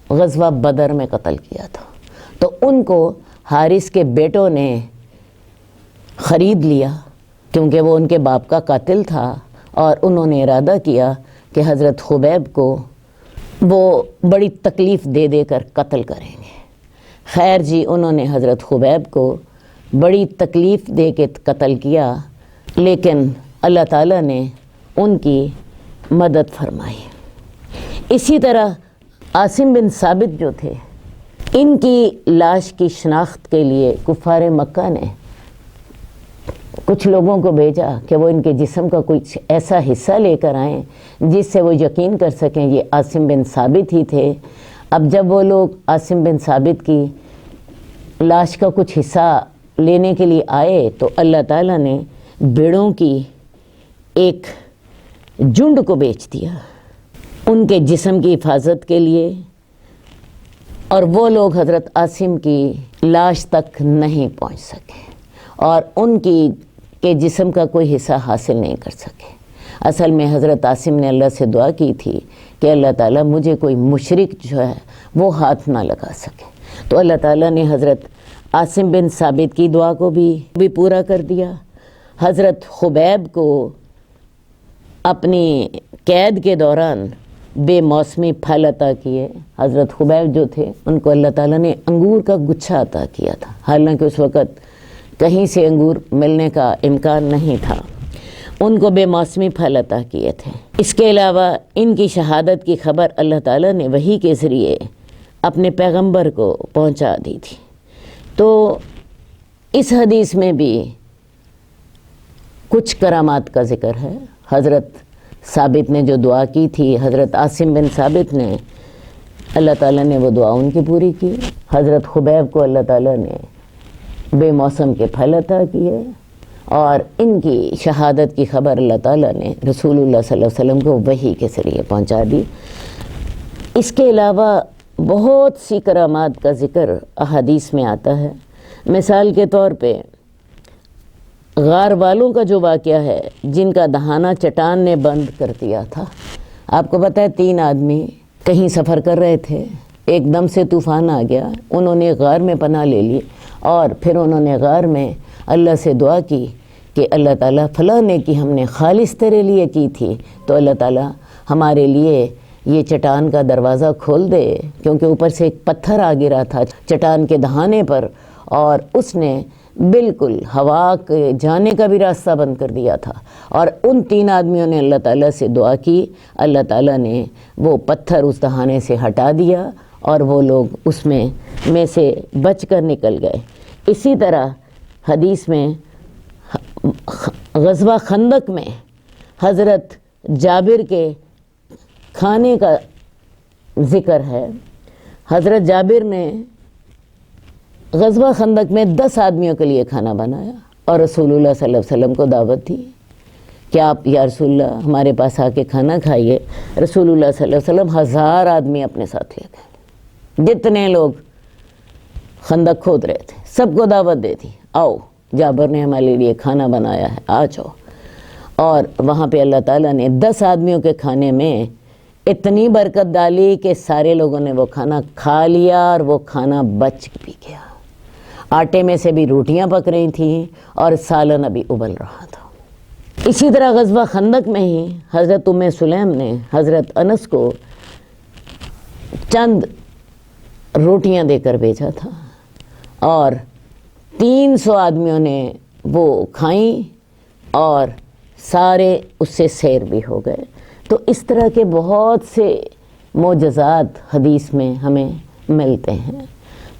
غزوہ بدر میں قتل کیا تھا، تو ان کو حارث کے بیٹوں نے خرید لیا کیونکہ وہ ان کے باپ کا قاتل تھا، اور انہوں نے ارادہ کیا کہ حضرت خبیب کو وہ بڑی تکلیف دے دے کر قتل کریں گے۔ خیر جی، انہوں نے حضرت خبیب کو بڑی تکلیف دے کے قتل کیا، لیکن اللہ تعالیٰ نے ان کی مدد فرمائی۔ اسی طرح عاصم بن ثابت جو تھے، ان کی لاش کی شناخت کے لیے کفار مکہ نے کچھ لوگوں کو بھیجا کہ وہ ان کے جسم کا کچھ ایسا حصہ لے کر آئیں جس سے وہ یقین کر سکیں یہ عاصم بن ثابت ہی تھے۔ اب جب وہ لوگ عاصم بن ثابت کی لاش کا کچھ حصہ لینے کے لیے آئے تو اللہ تعالیٰ نے بھیڑوں کی ایک جھنڈ کو بیچ دیا ان کے جسم کی حفاظت کے لیے، اور وہ لوگ حضرت عاصم کی لاش تک نہیں پہنچ سکے اور ان کے جسم کا کوئی حصہ حاصل نہیں کر سکے۔ اصل میں حضرت عاصم نے اللہ سے دعا کی تھی کہ اللہ تعالیٰ مجھے کوئی مشرک جو ہے وہ ہاتھ نہ لگا سکے، تو اللہ تعالیٰ نے حضرت عاصم بن ثابت کی دعا کو بھی پورا کر دیا۔ حضرت خبیب کو اپنی قید کے دوران بے موسمی پھل عطا کیے۔ حضرت خبیب جو تھے ان کو اللہ تعالیٰ نے انگور کا گچھا عطا کیا تھا، حالانکہ اس وقت کہیں سے انگور ملنے کا امکان نہیں تھا، ان کو بے موسمی پھل عطا کیے تھے۔ اس کے علاوہ ان کی شہادت کی خبر اللہ تعالیٰ نے وحی کے ذریعے اپنے پیغمبر کو پہنچا دی تھی۔ تو اس حدیث میں بھی کچھ کرامات کا ذکر ہے۔ حضرت ثابت نے جو دعا کی تھی، حضرت عاصم بن ثابت نے، اللہ تعالیٰ نے وہ دعا ان کی پوری کی۔ حضرت خبیب کو اللہ تعالیٰ نے بے موسم کے پھل عطا کیے، اور ان کی شہادت کی خبر اللہ تعالیٰ نے رسول اللہ صلی اللہ علیہ وسلم کو وحی کے ذریعے پہنچا دی۔ اس کے علاوہ بہت سی کرامات کا ذکر احادیث میں آتا ہے۔ مثال کے طور پہ غار والوں کا جو واقعہ ہے جن کا دہانہ چٹان نے بند کر دیا تھا۔ آپ کو پتہ ہے 3 آدمی کہیں سفر کر رہے تھے، ایک دم سے طوفان آ گیا، انہوں نے غار میں پناہ لے لی، اور پھر انہوں نے غار میں اللہ سے دعا کی کہ اللہ تعالیٰ فلاں نے کی ہم نے خالص تیرے لیے کی تھی، تو اللہ تعالیٰ ہمارے لیے یہ چٹان کا دروازہ کھول دے، کیونکہ اوپر سے ایک پتھر آ گرا تھا چٹان کے دہانے پر، اور اس نے بالکل ہوا کے جانے کا بھی راستہ بند کر دیا تھا۔ اور ان 3 آدمیوں نے اللہ تعالیٰ سے دعا کی، اللہ تعالیٰ نے وہ پتھر اس دہانے سے ہٹا دیا، اور وہ لوگ اس میں سے بچ کر نکل گئے۔ اسی طرح حدیث میں غزوہ خندق میں حضرت جابر کے کھانے کا ذکر ہے۔ حضرت جابر نے غزوہ خندق میں 10 آدمیوں کے لیے کھانا بنایا اور رسول اللہ صلی اللہ علیہ وسلم کو دعوت دی کہ آپ یا رسول اللہ ہمارے پاس آ کے کھانا کھائیے۔ رسول اللہ صلی اللہ علیہ وسلم 1000 آدمی اپنے ساتھ لے گئے، جتنے لوگ خندق کھود رہے تھے سب کو دعوت دے دی، آؤ جابر نے ہمارے لیے کھانا بنایا ہے، آ جاؤ۔ اور وہاں پہ اللہ تعالیٰ نے 10 آدمیوں کے کھانے میں اتنی برکت ڈالی کہ سارے لوگوں نے وہ کھانا کھا لیا اور وہ کھانا بچ بھی گیا۔ آٹے میں سے بھی روٹیاں پک رہی تھیں اور سالن ابھی ابل رہا تھا۔ اسی طرح غزوہ خندق میں ہی حضرت ام سلیم نے حضرت انس کو چند روٹیاں دے کر بھیجا تھا اور 300 آدمیوں نے وہ کھائیں اور سارے اس سے سیر بھی ہو گئے۔ تو اس طرح کے بہت سے معجزات حدیث میں ہمیں ملتے ہیں۔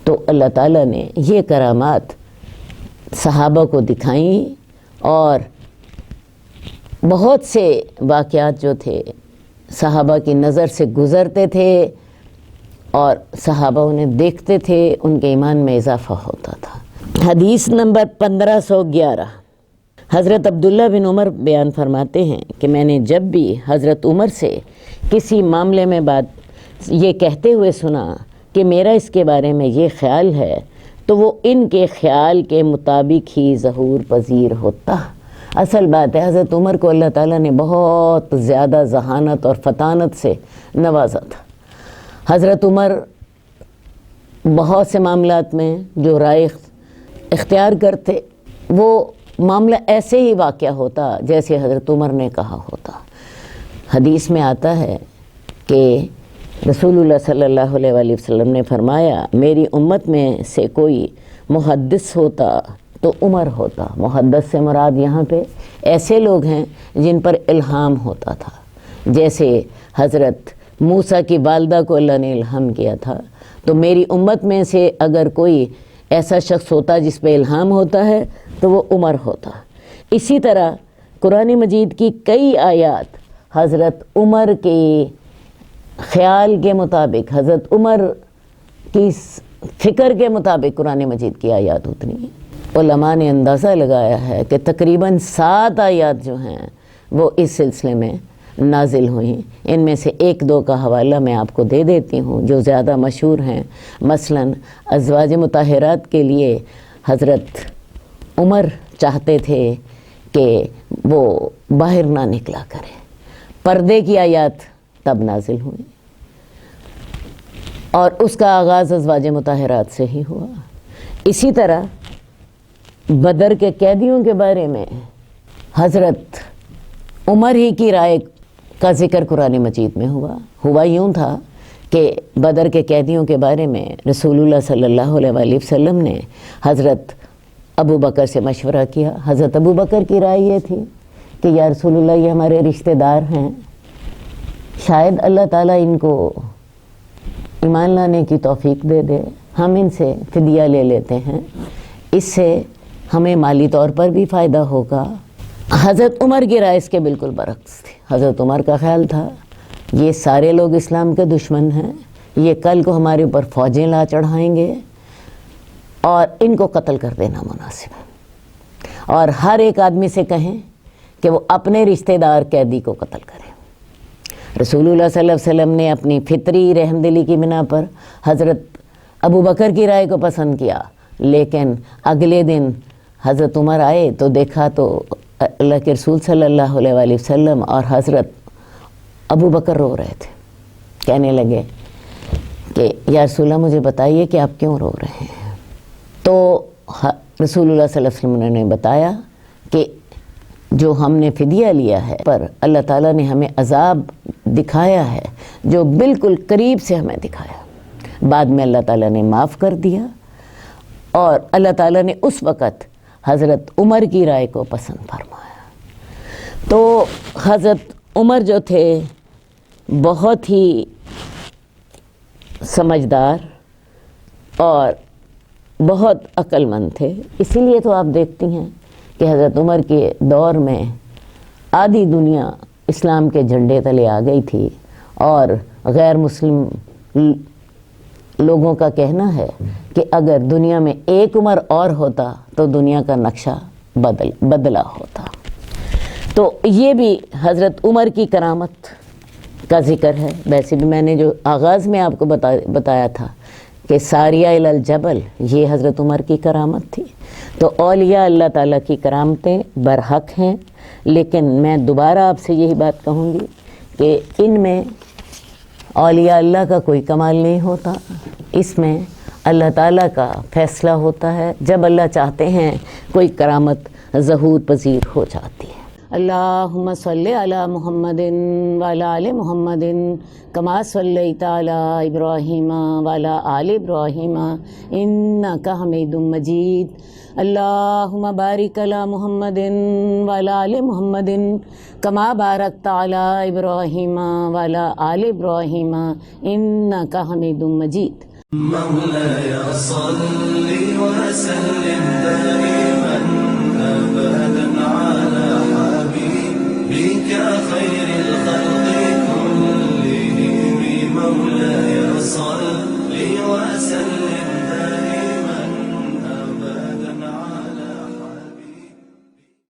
تو اللہ تعالیٰ نے یہ کرامات صحابہ کو دکھائیں اور بہت سے واقعات جو تھے صحابہ کی نظر سے گزرتے تھے اور صحابہ انہیں دیکھتے تھے، ان کے ایمان میں اضافہ ہوتا تھا۔ حدیث نمبر 1511، حضرت عبداللہ بن عمر بیان فرماتے ہیں کہ میں نے جب بھی حضرت عمر سے کسی معاملے میں بات یہ کہتے ہوئے سنا کہ میرا اس کے بارے میں یہ خیال ہے تو وہ ان کے خیال کے مطابق ہی ظہور پذیر ہوتا۔ اصل بات ہے حضرت عمر کو اللہ تعالیٰ نے بہت زیادہ ذہانت اور فطانت سے نوازا تھا۔ حضرت عمر بہت سے معاملات میں جو رائے اختیار کرتے وہ معاملہ ایسے ہی واقع ہوتا جیسے حضرت عمر نے کہا ہوتا۔ حدیث میں آتا ہے کہ رسول اللہ صلی اللہ علیہ وآلہ وسلم نے فرمایا میری امت میں سے کوئی محدث ہوتا تو عمر ہوتا۔ محدث سے مراد یہاں پہ ایسے لوگ ہیں جن پر الہام ہوتا تھا، جیسے حضرت موسیٰ کی والدہ کو اللہ نے الہام کیا تھا، تو میری امت میں سے اگر کوئی ایسا شخص ہوتا جس پہ الہام ہوتا ہے تو وہ عمر ہوتا۔ اسی طرح قرآن مجید کی کئی آیات حضرت عمر کے خیال کے مطابق، حضرت عمر کی فکر کے مطابق قرآن مجید کی آیات اتری ہیں۔ علماء نے اندازہ لگایا ہے کہ تقریباً 7 آیات جو ہیں وہ اس سلسلے میں نازل ہوئیں۔ ان میں سے 1-2 کا حوالہ میں آپ کو دے دیتی ہوں جو زیادہ مشہور ہیں۔ مثلاً ازواج مطہرات کے لیے حضرت عمر چاہتے تھے کہ وہ باہر نہ نکلا کرے، پردے کی آیات تب نازل ہوئی اور اس کا آغاز ازواج مطہرات سے ہی ہوا۔ اسی طرح بدر کے قیدیوں کے بارے میں حضرت عمر ہی کی رائے کا ذکر قرآن مجید میں ہوا یوں تھا کہ بدر کے قیدیوں کے بارے میں رسول اللہ صلی اللہ علیہ وآلہ وسلم نے حضرت ابو بکر سے مشورہ کیا۔ حضرت ابو بکر کی رائے یہ تھی کہ یا رسول اللہ یہ ہمارے رشتہ دار ہیں، شاید اللہ تعالیٰ ان کو ایمان لانے کی توفیق دے دے، ہم ان سے فدیہ لے لیتے ہیں، اس سے ہمیں مالی طور پر بھی فائدہ ہوگا۔ حضرت عمر کی رائے اس کے بالکل برعکس تھی۔ حضرت عمر کا خیال تھا یہ سارے لوگ اسلام کے دشمن ہیں، یہ کل کو ہمارے اوپر فوجیں لا چڑھائیں گے اور ان کو قتل کر دینا مناسب ہے، اور ہر ایک آدمی سے کہیں کہ وہ اپنے رشتہ دار قیدی کو قتل کرے۔ رسول اللہ صلی اللہ علیہ وسلم نے اپنی فطری رحم دلی کی بنا پر حضرت ابو بکر کی رائے کو پسند کیا، لیکن اگلے دن حضرت عمر آئے تو دیکھا تو اللہ کے رسول صلی اللہ علیہ وآلہ وسلم اور حضرت ابو بکر رو رہے تھے۔ کہنے لگے کہ یا رسول اللہ مجھے بتائیے کہ آپ کیوں رو رہے ہیں؟ تو رسول اللہ صلی اللہ علیہ وسلم نے بتایا کہ جو ہم نے فدیہ لیا ہے پر اللہ تعالیٰ نے ہمیں عذاب دکھایا ہے جو بالکل قریب سے ہمیں دکھایا، بعد میں اللہ تعالیٰ نے معاف کر دیا، اور اللہ تعالیٰ نے اس وقت حضرت عمر کی رائے کو پسند فرمایا۔ تو حضرت عمر جو تھے بہت ہی سمجھدار اور بہت عقل مند تھے، اسی لیے تو آپ دیکھتی ہیں کہ حضرت عمر کے دور میں آدھی دنیا اسلام کے جھنڈے تلے آ گئی تھی، اور غیر مسلم لوگوں کا کہنا ہے کہ اگر دنیا میں ایک عمر اور ہوتا تو دنیا کا نقشہ بدلا ہوتا۔ تو یہ بھی حضرت عمر کی کرامت کا ذکر ہے۔ ویسے بھی میں نے جو آغاز میں آپ کو بتایا تھا کہ ساریہ الی الجبل، یہ حضرت عمر کی کرامت تھی۔ تو اولیاء اللہ تعالیٰ کی کرامتیں برحق ہیں، لیکن میں دوبارہ آپ سے یہی بات کہوں گی کہ ان میں اولیاء اللہ کا کوئی کمال نہیں ہوتا، اس میں اللہ تعالیٰ کا فیصلہ ہوتا ہے۔ جب اللہ چاہتے ہیں کوئی کرامت ظہور پذیر ہو جاتی ہے۔ اللہم صلی علی محمد وعلی آل محمد کما صلیت علی ابراہیم وعلی آل ابراہیم انک حمید مجید۔ اللہم بارک علی محمد وعلی آل محمد کما بارکت علی ابراہیم وعلی آل ابراہیم انک حمید مجید۔
مولاي صل وسلم دائما ابدا على حبيبك خير الخلق كلهم، مولاي صل وسلم